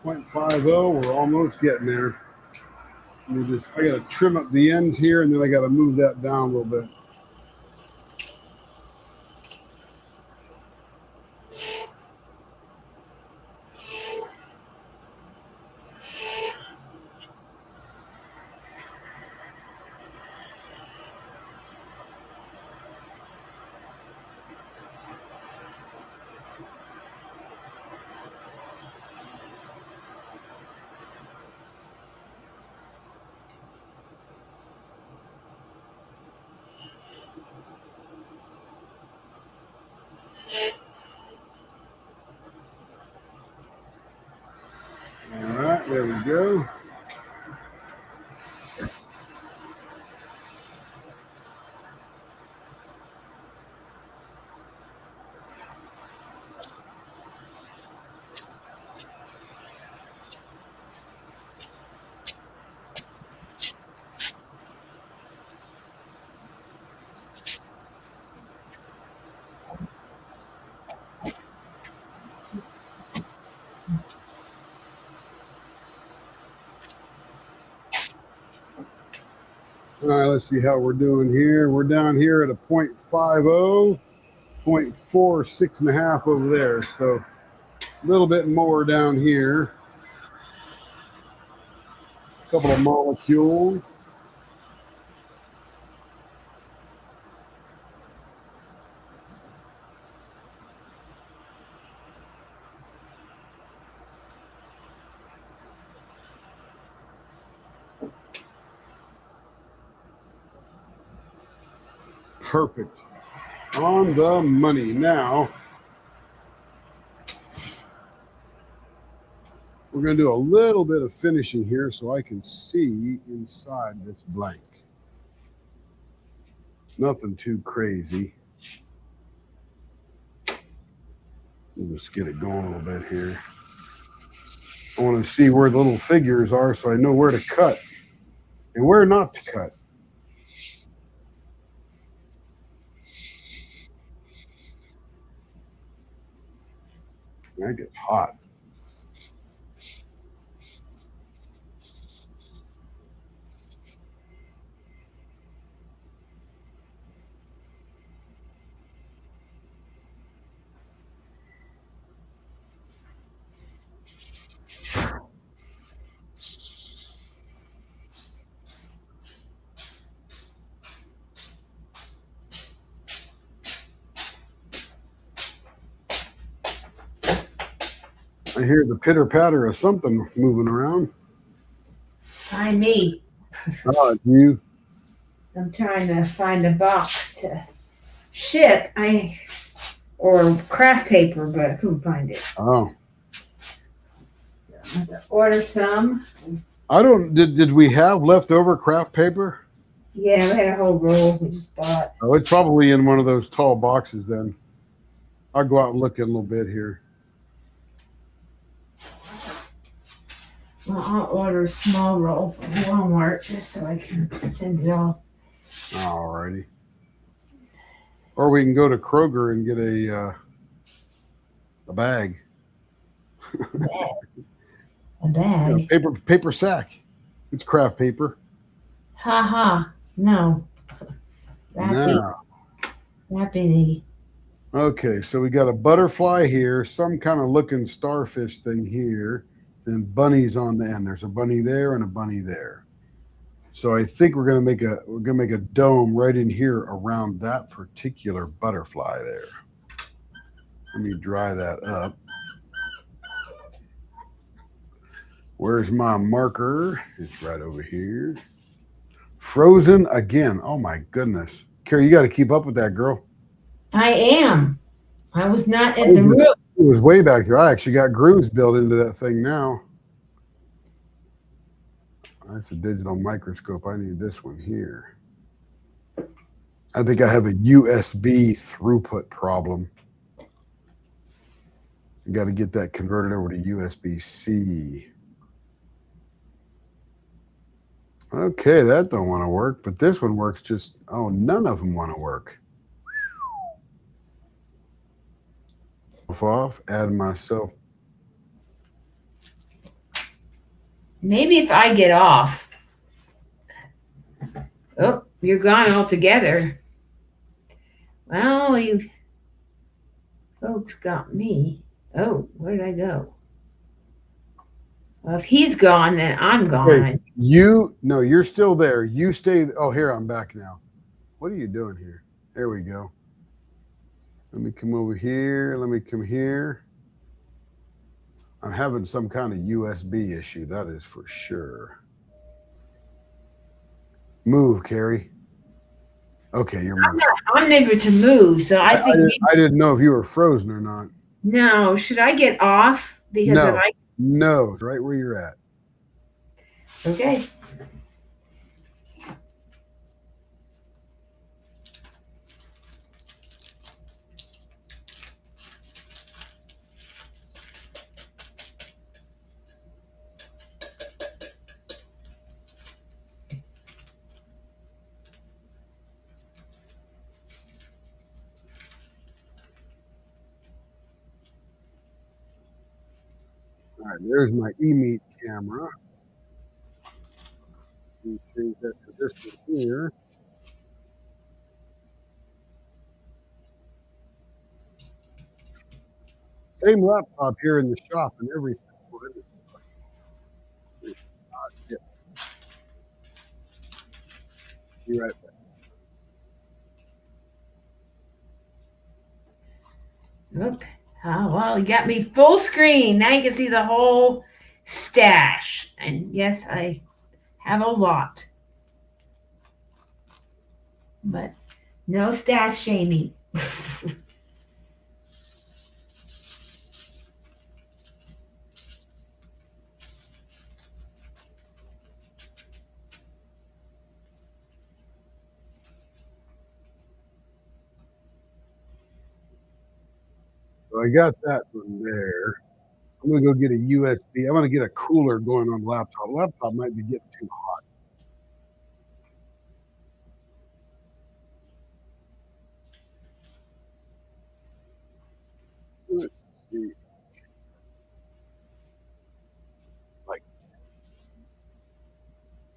0.50. We're almost getting there. I got to trim up the ends here, and then I got to move that down a little bit. All right, there we go. All right, let's see how we're doing here. We're down here at a 0.50, 0.46.5 over there. So a little bit more down here. A couple of molecules. Perfect. On the money. Now, we're going to do a little bit of finishing here so I can see inside this blank. Nothing too crazy. We'll just get it going a little bit here. I want to see where the little figures are so I know where to cut and where not to cut. That gets hot. I hear the pitter patter of something moving around. Hi, me. Oh, it's you. I'm trying to find a box to ship. Or craft paper, but I couldn't find it. Oh. I have to order some. I don't. Did we have leftover craft paper? Yeah, we had a whole roll we just bought. Oh, it's probably in one of those tall boxes then. I'll go out and look in a little bit here. Well, I'll order a small roll from Walmart just so I can send it off. All righty. Or we can go to Kroger and get a bag. A bag? You know, paper sack. It's craft paper. Ha ha. No. Wrapping. Okay, so we got a butterfly here, some kind of looking starfish thing here, and bunnies on the end. There's a bunny there and a bunny there. So I think we're gonna make a dome right in here around that particular butterfly there. Let me dry that up. Where's my marker? It's right over here. Frozen again. Oh my goodness. Carrie, you got to keep up with that, girl. I am. I was not at the room. It was way back there. I actually got grooves built into that thing now. That's a digital microscope. I need this one here. I think I have a USB throughput problem. I got to get that converted over to USB-C. Okay, that don't want to work, but this one works just, oh, none of them want to work. Off, add myself. Maybe if I get off. Oh, you're gone altogether. Well, you folks got me. Oh, where did I go? Well, if he's gone, then I'm Wait, gone. no, you're still there. You stay. Oh, here, I'm back now. What are you doing here? There we go. Let me come over here. Let me come here. I'm having some kind of USB issue. That is for sure. Move, Carrie. Okay, you're moving. I'm never to move, so I think I didn't know if you were frozen or not. no. Should I get off? Because No. if I No, right where you're at. okay. All right, there's my eMeet camera. Let me change that to this one here. Same laptop here in the shop and everything. Be right back. Nope. Oh, well, you got me full screen. Now you can see the whole stash. And yes, I have a lot. But no stash shaming. So I got that one there. I'm gonna go get a USB. I'm gonna get a cooler going on the laptop. Laptop might be getting too hot. Let's see. Like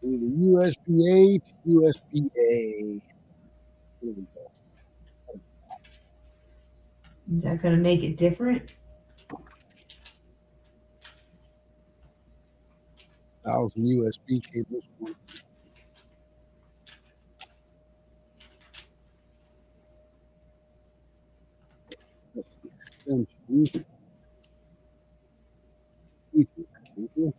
USB-A to USB-A. There we go. Is that going to make it different? 1,000 USB cables. That's the extension. Ethernet cable.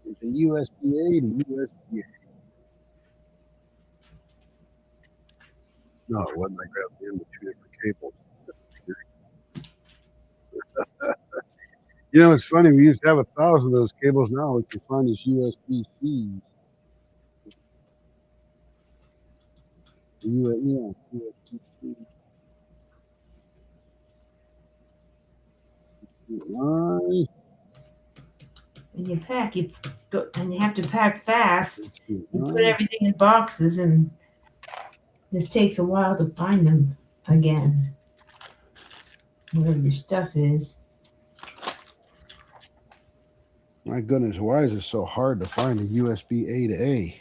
There's a USB-A to USB-A. No, it wasn't. I grabbed the end of two different cables. You know, it's funny. We used to have 1,000 of those cables. Now what you find is USB-Cs. USB-C. Line. When you pack, and you have to pack fast. You put Line. everything in boxes, and this takes a while to find them again. Wherever your stuff is. My goodness, why is it so hard to find a USB-A to A?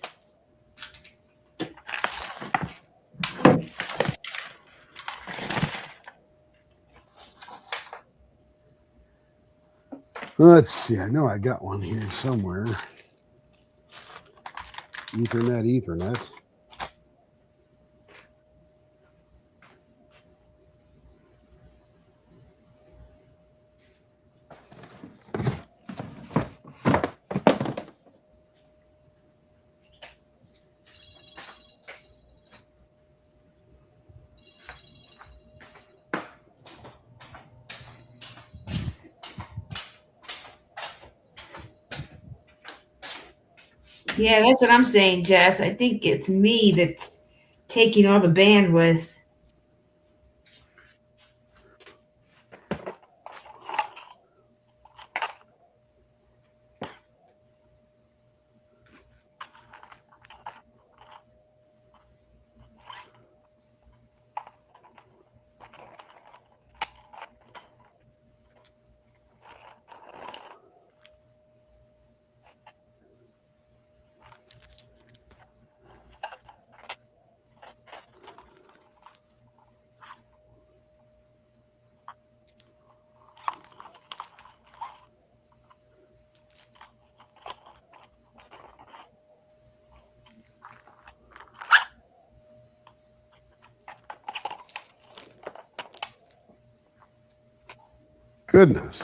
Let's see. I know I got one here somewhere. Ethernet. Yeah, that's what I'm saying, Jess. I think it's me that's taking all the bandwidth. goodness.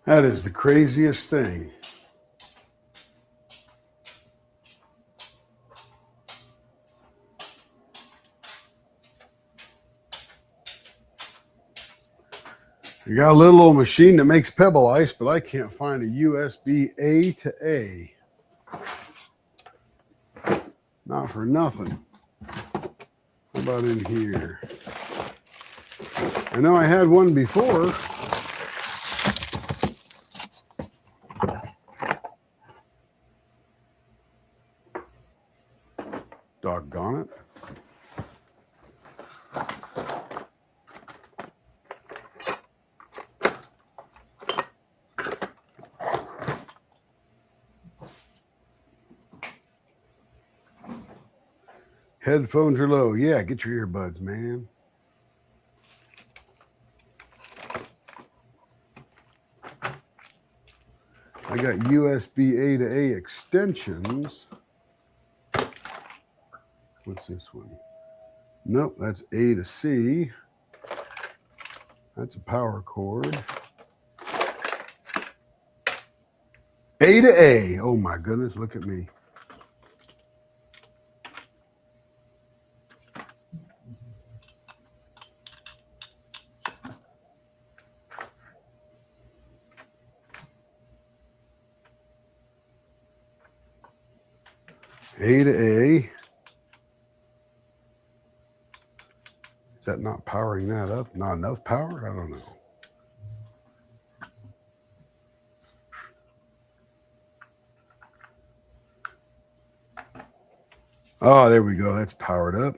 That is the craziest thing. You got a little old machine that makes pebble ice, but I can't find a USB A to A. Not for nothing. How about in here? I know I had one before. Doggone it. Headphones are low. Yeah, get your earbuds, man. I got USB A to A extensions. What's this one? Nope, that's A to C. That's a power cord. A to A. Oh my goodness, look at me. A to A. Is that not powering that up? Not enough power? I don't know. Oh, there we go. That's powered up.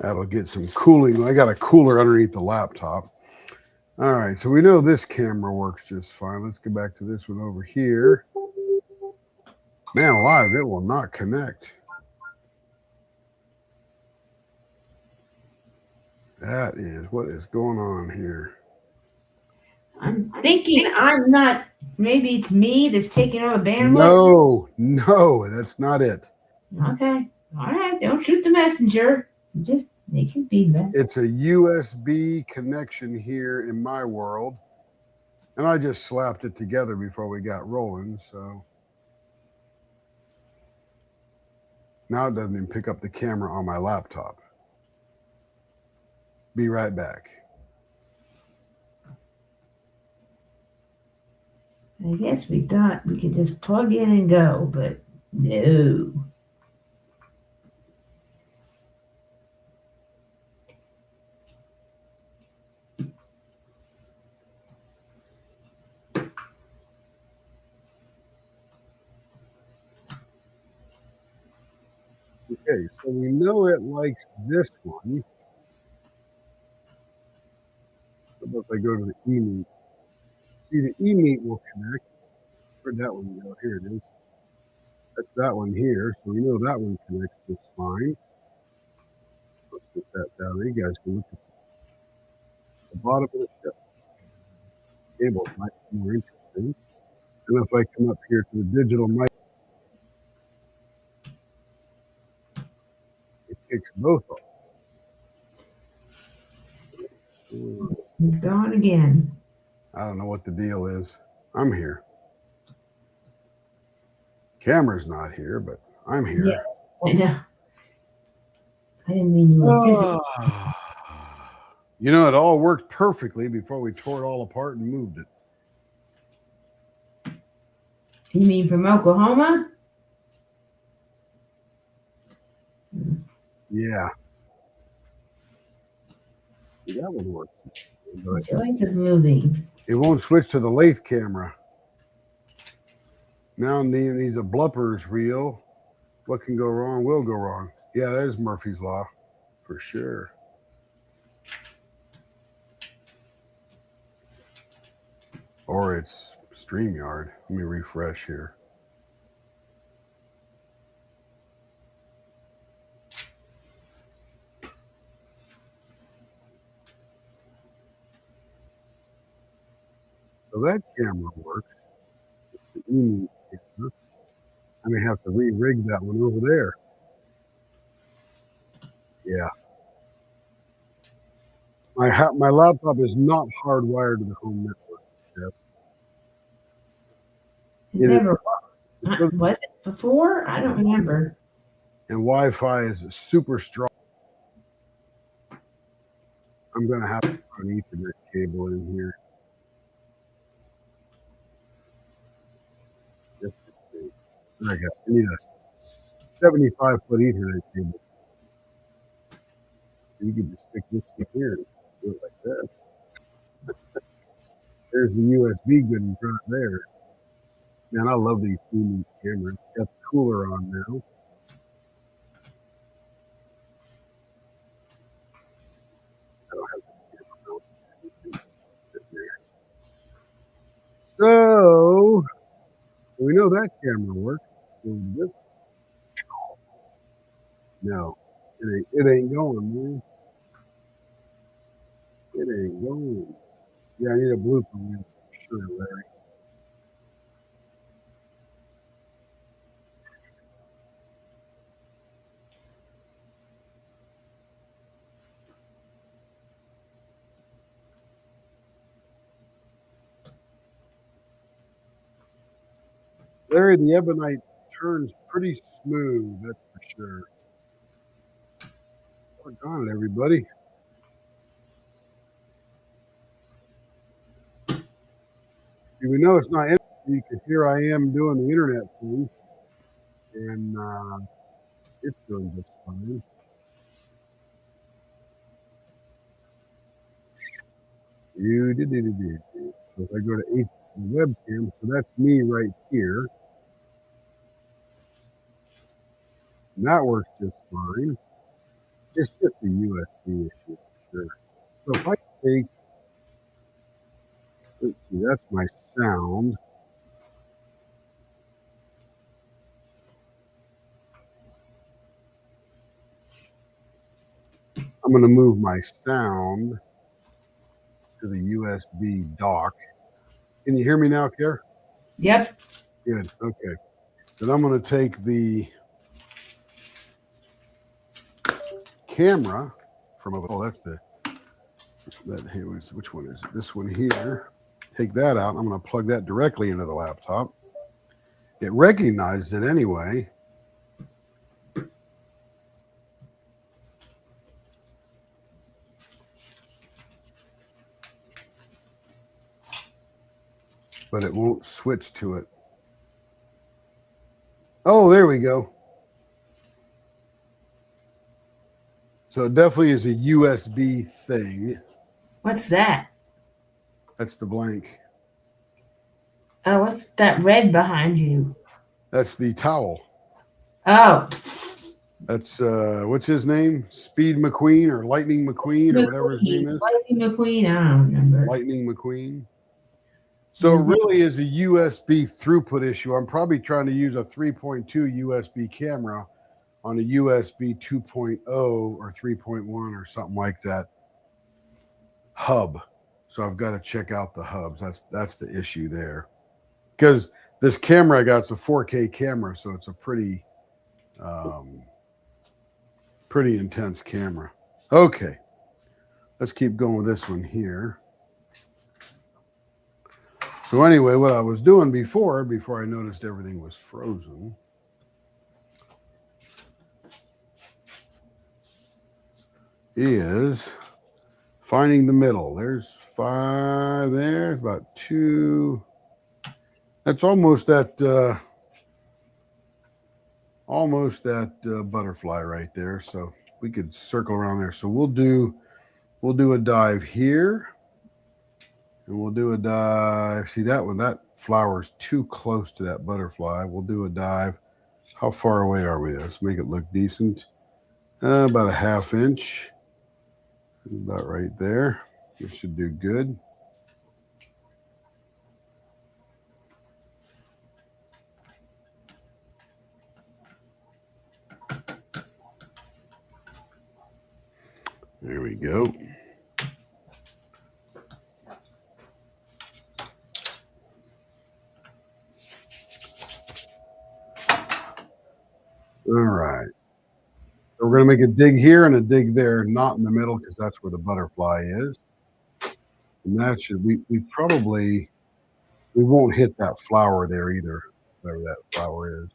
That'll get some cooling. I got a cooler underneath the laptop. All right, so we know this camera works just fine. Let's get back to this one over here. Man alive, it will not connect. That is, what is going on here? I'm thinking I'm not, maybe it's me that's taking all the bandwidth. No, that's not it. Okay. All right. Don't shoot the messenger. Just making feedback. It's a USB connection here in my world. And I just slapped it together before we got rolling, so. Now it doesn't even pick up the camera on my laptop. Be right back. I guess we thought we could just plug in and go, but no. Okay, so we know it likes this one. How about if I go to the eMeet? See, the eMeet will connect. Where'd that one go? Here it is. That's that one here. So we know that one connects just fine. Let's put that down there. You guys can look at the bottom of the ship. Cable might be more interesting. And if I come up here to the digital mic, it kicks both off. It's gone again. I don't know what the deal is. I'm here. Camera's not here, but I'm here. Yeah, I know. I didn't mean you were physically. You know, it all worked perfectly before we tore it all apart and moved it. You mean from Oklahoma? Yeah. That one works. But Joys of moving. it won't switch to the lathe camera. Now it needs a bloopers reel. What can go wrong will go wrong. Yeah, that is Murphy's Law for sure. Or it's StreamYard. Let me refresh here. So that camera works. The Emu camera. I may have to re-rig that one over there. Yeah. My laptop is not hardwired to the home network. It never was it before? I don't remember. And Wi-Fi is super strong. I'm going to have to put an Ethernet cable in here. I need a 75-foot Ethernet cable. You can just stick this in here and do it like that. There's the USB good in front there. Man, I love these Emu cameras. Got the cooler on now. I don't have the camera sitting there. So we know that camera works. No, it ain't going, man. It ain't going. Yeah, I need a blooper reel for sure, Larry. Larry, the Ebonite turns pretty smooth, that's for sure. Doggone it, everybody. We know it's not interesting because here I am doing the internet thing, and it's doing just fine. So if I go to webcam, so that's me right here. And that works just fine. It's just a USB issue, for sure. So if I take, let's see, that's my sound. I'm going to move my sound to the USB dock. Can you hear me now, Care? Yep. Good. Okay. Then I'm going to take the camera from over. Oh, that's which one is it? This one here. Take that out. I'm going to plug that directly into the laptop. It recognizes it anyway. But it won't switch to it. Oh, there we go. So it definitely is a USB thing. What's that? That's the blank. Oh, what's that red behind you? That's the towel. Oh. That's what's his name? Speed McQueen or Lightning McQueen or whatever his name is. Lightning McQueen, I don't remember. Lightning McQueen. So it really is a USB throughput issue. I'm probably trying to use a 3.2 USB camera on a USB 2.0 or 3.1 or something like that hub. So I've got to check out the hubs. That's the issue there. Because this camera I got, it's a 4K camera, so it's a pretty intense camera. Okay, let's keep going with this one here. So anyway, what I was doing before I noticed everything was frozen, is finding the middle. There's 5 there, about 2. That's almost that butterfly right there. So we could circle around there. So we'll do a dive here. And we'll do a dive. See that one? That flower's too close to that butterfly. We'll do a dive. How far away are we? Let's make it look decent. About a 1/2 inch. About right there. It should do good. There we go. All right. So we're going to make a dig here and a dig there, not in the middle because that's where the butterfly is. And that should, we won't hit that flower there either, whatever that flower is.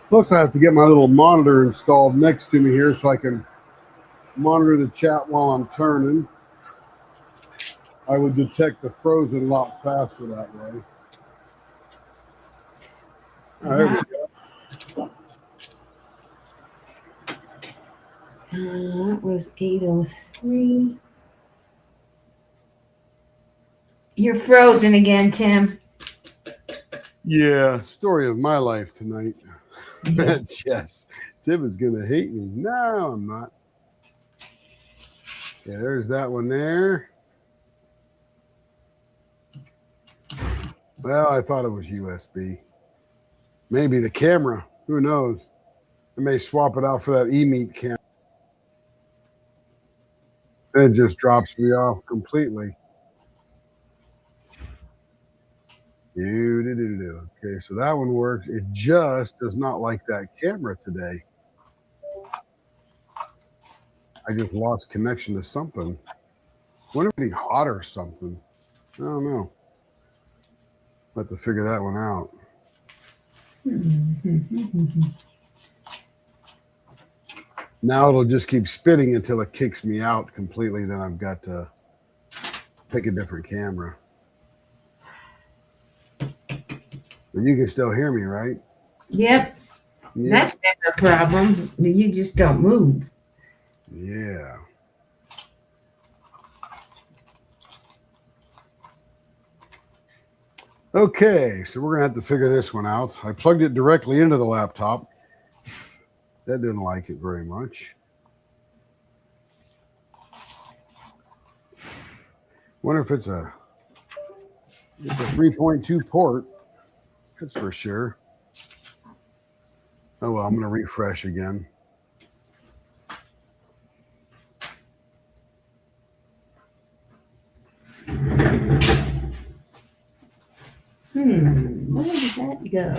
Plus, I have to get my little monitor installed next to me here so I can monitor the chat while I'm turning. I would detect the frozen a lot faster that way. All right, there we go. That was 8:03. You're frozen again, Tim. Yeah, story of my life tonight. Yes, Tim is going to hate me. No, I'm not. Yeah, there's that one there. Well, I thought it was USB. Maybe the camera. Who knows? I may swap it out for that eMeet camera. It just drops me off completely. Okay, so that one works. It just does not like that camera today. I just lost connection to something. I wonder if it's getting hot or something. I don't know. I'll have to figure that one out. Now it'll just keep spinning until it kicks me out completely. Then I've got to pick a different camera. But you can still hear me, right? Yep. Yeah. That's never a problem. You just don't move. Yeah. Okay, so we're going to have to figure this one out. I plugged it directly into the laptop. That didn't like it very much. Wonder if it's a 3.2 port. That's for sure. Oh, well, I'm going to refresh again. Where did that go?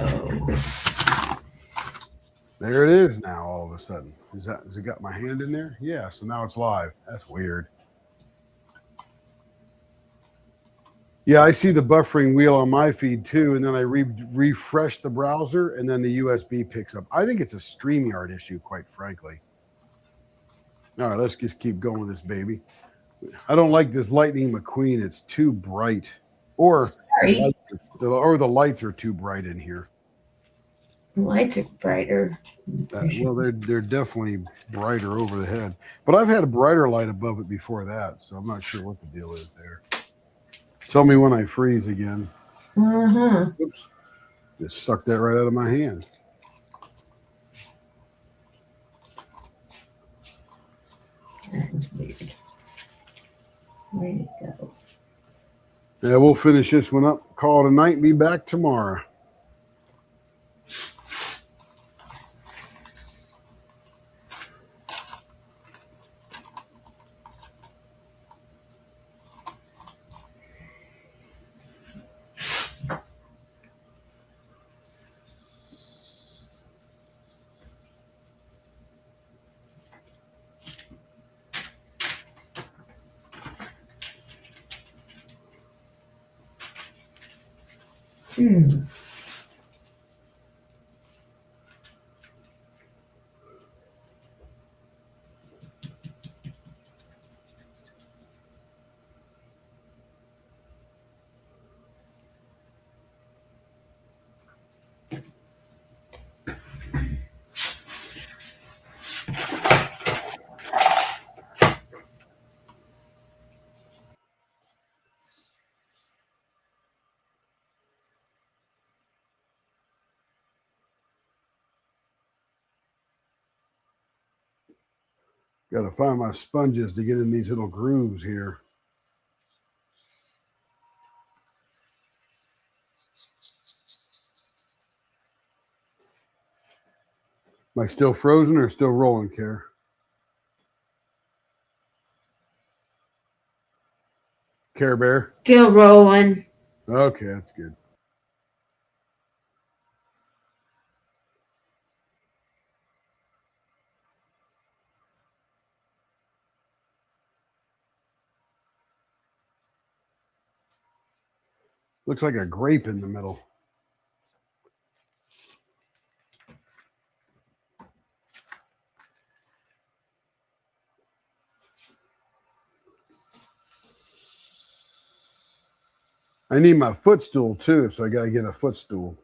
There it is now all of a sudden. Has it got my hand in there? Yeah, so now it's live. That's weird. Yeah, I see the buffering wheel on my feed too, and then I refresh the browser, and then the USB picks up. I think it's a StreamYard issue, quite frankly. All right, let's just keep going with this baby. I don't like this Lightning McQueen. It's too bright. Or Sorry, the lights are too bright in here. the lights are brighter. Well, they're definitely brighter over the head. But I've had a brighter light above it before that, so I'm not sure what the deal is there. Tell me when I freeze again. Oops. Just sucked that right out of my hand. That's weird. Where'd it go? Yeah, we'll finish this one up. Call it a night. Be back tomorrow. Got to find my sponges to get in these little grooves here. Am I still frozen or still rolling, Care? Care Bear? Still rolling. Okay, that's good. Looks like a grape in the middle. I need my footstool too, so I got to get a footstool.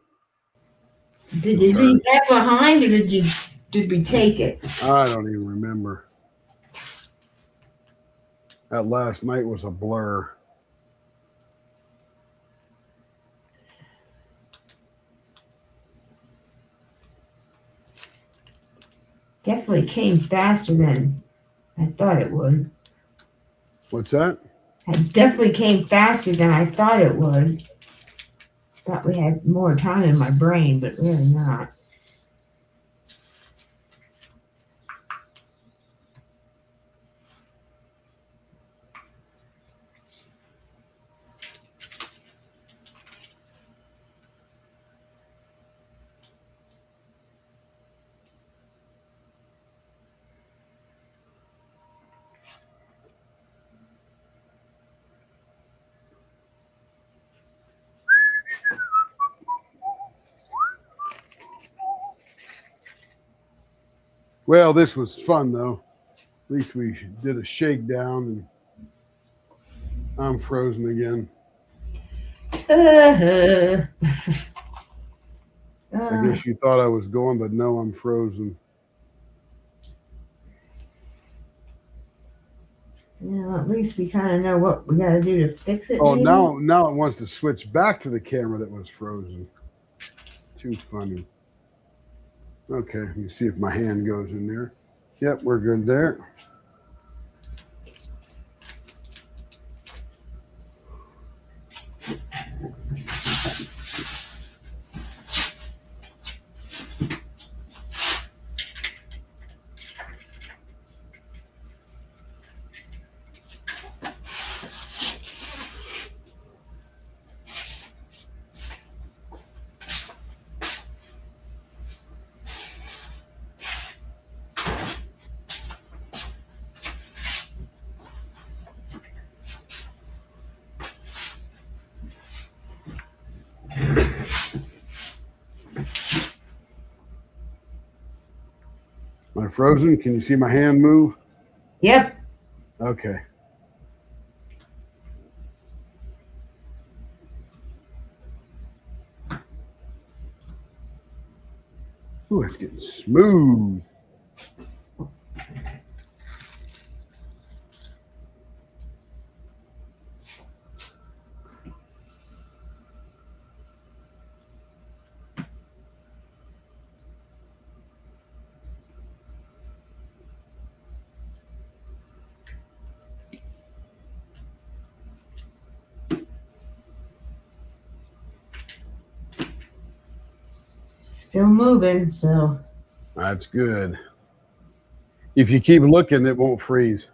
Did you leave that behind, or did we take it? I don't even remember. That last night was a blur. Definitely came faster than I thought it would. What's that? It definitely came faster than I thought it would. Thought we had more time in my brain, but really not. Well, this was fun though. At least we did a shakedown, and I'm frozen again. I guess you thought I was going, but no, I'm frozen. Well, at least we kind of know what we got to do to fix it. Oh, maybe? now it wants to switch back to the camera that was frozen. Too funny. Okay, let me see if my hand goes in there. Yep, we're good there. Am I frozen? Can you see my hand move? Yep. Okay. Ooh, it's getting smooth. Still moving, so That's good. If you keep looking, it won't freeze.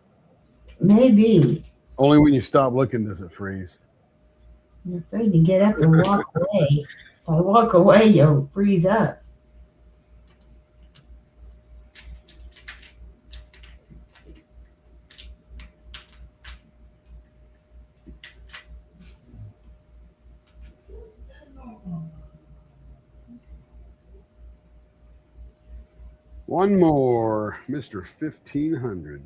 maybe. Only when you stop looking does it freeze. I'm afraid to get up and walk away. If I walk away, you'll freeze up. One more, Mr. 1500.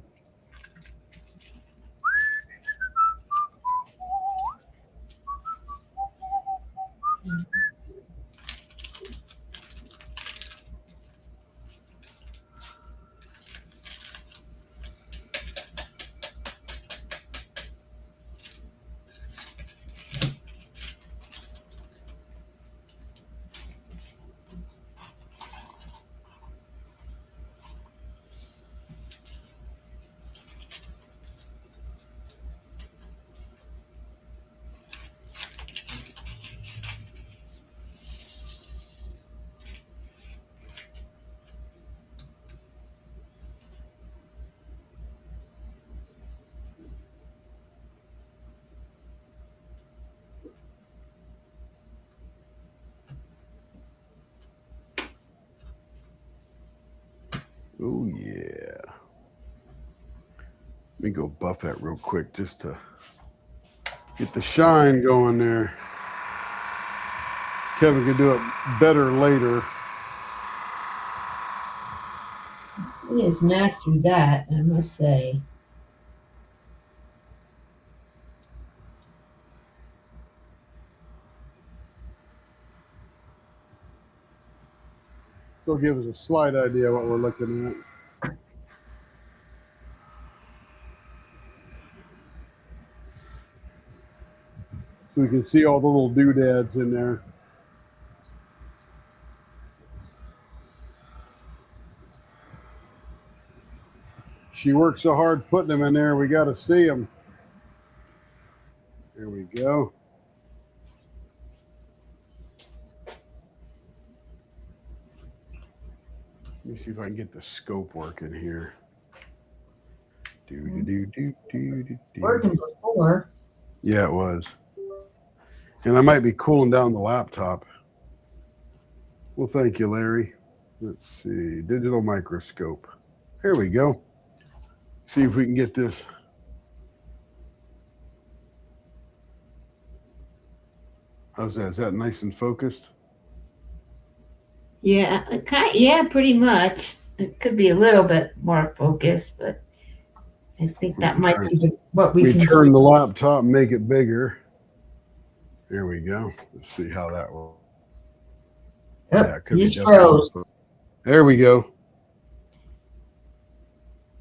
Oh, yeah. Let me go buff that real quick just to get the shine going there. Kevin can do it better later. He has mastered that, I must say. Still give us a slight idea what we're looking at. So we can see all the little doodads in there. She worked so hard putting them in there, we got to see them. There we go. Let me see if I can get the scope working here. Working before. Yeah, it was. And I might be cooling down the laptop. Well, thank you, Larry. Let's see. Digital microscope. There we go. See if we can get this. How's that? Is that nice and focused? Yeah, yeah, pretty much. It could be a little bit more focused, but I think that might be what we can turn see. the laptop and make it bigger. There we go. Let's see how that will. Oh, Yeah, it could be just definitely- froze. There we go.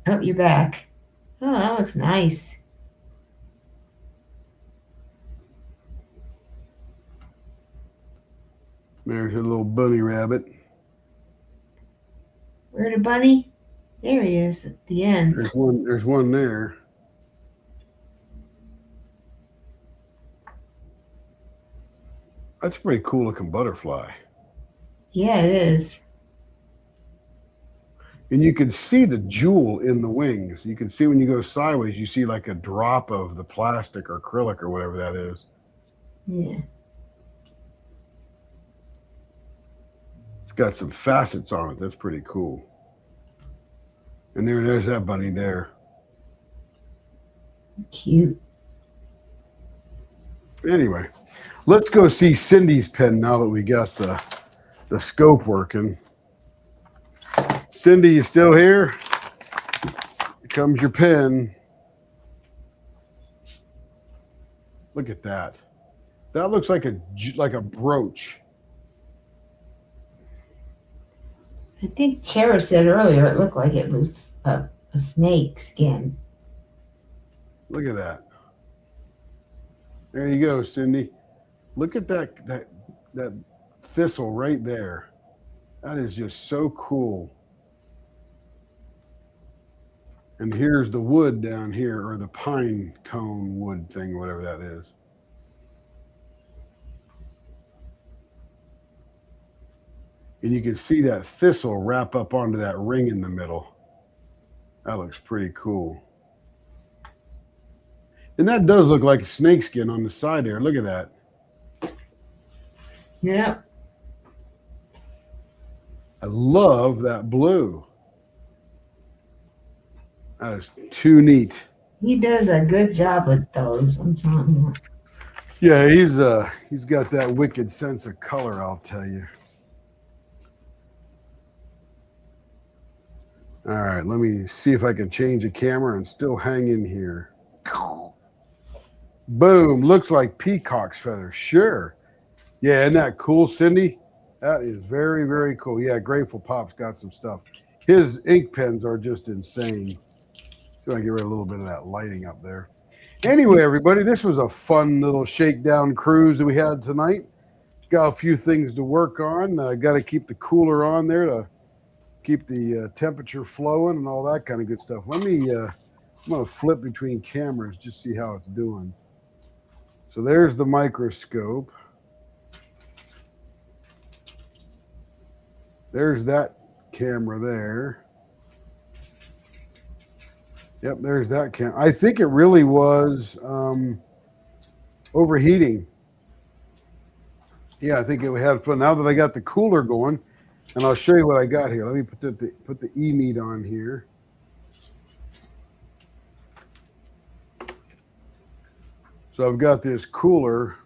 Oh, you're back. Oh, that looks nice. There's a little bunny rabbit. Where the bunny? There he is at the end. There's one there. That's a pretty cool looking butterfly. Yeah, it is. And you can see the jewel in the wings. You can see when you go sideways, you see like a drop of the plastic or acrylic or whatever that is. Yeah. It's got some facets on it. That's pretty cool. And there's that bunny there. Cute. Anyway, let's go see Cindy's pen now that we got the scope working. Cindy, you still here? comes your pen. Look at that. That looks like a brooch. I think Chera said earlier it looked like it was a snake skin. Look at that. There you go, Cindy. Look at that thistle right there. That is just so cool. And here's the wood down here, or the pine cone wood thing, whatever that is. And you can see that thistle wrap up onto that ring in the middle. That looks pretty cool. And that does look like a snake skin on the side there. Look at that. Yeah. I love that blue. That is too neat. He does a good job with those. I'm telling you. Yeah, he's got that wicked sense of color, I'll tell you. All right, let me see if I can change the camera and still hang in here. Boom, looks like peacock's feathers. Sure. Yeah, isn't that cool, Cindy? That is very, very cool. Yeah, Grateful Pop's got some stuff. His ink pens are just insane. See if I can get rid of a little bit of that lighting up there. Anyway, everybody, this was a fun little shakedown cruise that we had tonight. Got a few things to work on. Got to keep the cooler on there to keep the temperature flowing and all that kind of good stuff. Let me, I'm going to flip between cameras, just see how it's doing. So there's the microscope. There's that camera there. Yep, there's that camera. I think it really was overheating. Yeah, I think it had fun. Now that I got the cooler going, and I'll show you what I got here. Let me put the E-meat on here. So I've got this cooler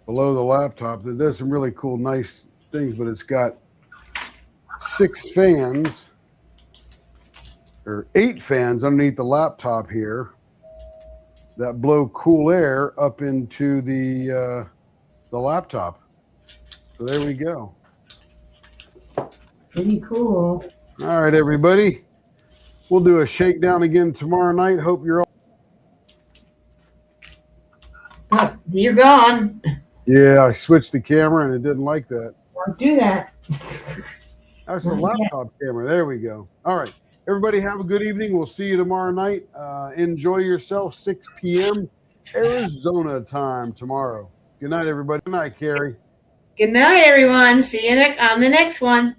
below the laptop that does some really cool, nice things, but it's got 6 fans or 8 fans underneath the laptop here that blow cool air up into the laptop. So there we go. Pretty cool. All right, everybody. We'll do a shakedown again tomorrow night. Hope you're all. Oh, you're gone. Yeah, I switched the camera and it didn't like that. Don't do that. That's the laptop camera. There we go. All right. Everybody have a good evening. We'll see you tomorrow night. Enjoy yourself. 6 p.m. Arizona time tomorrow. Good night, everybody. Good night, Carrie. Good night, everyone. See you on the next one.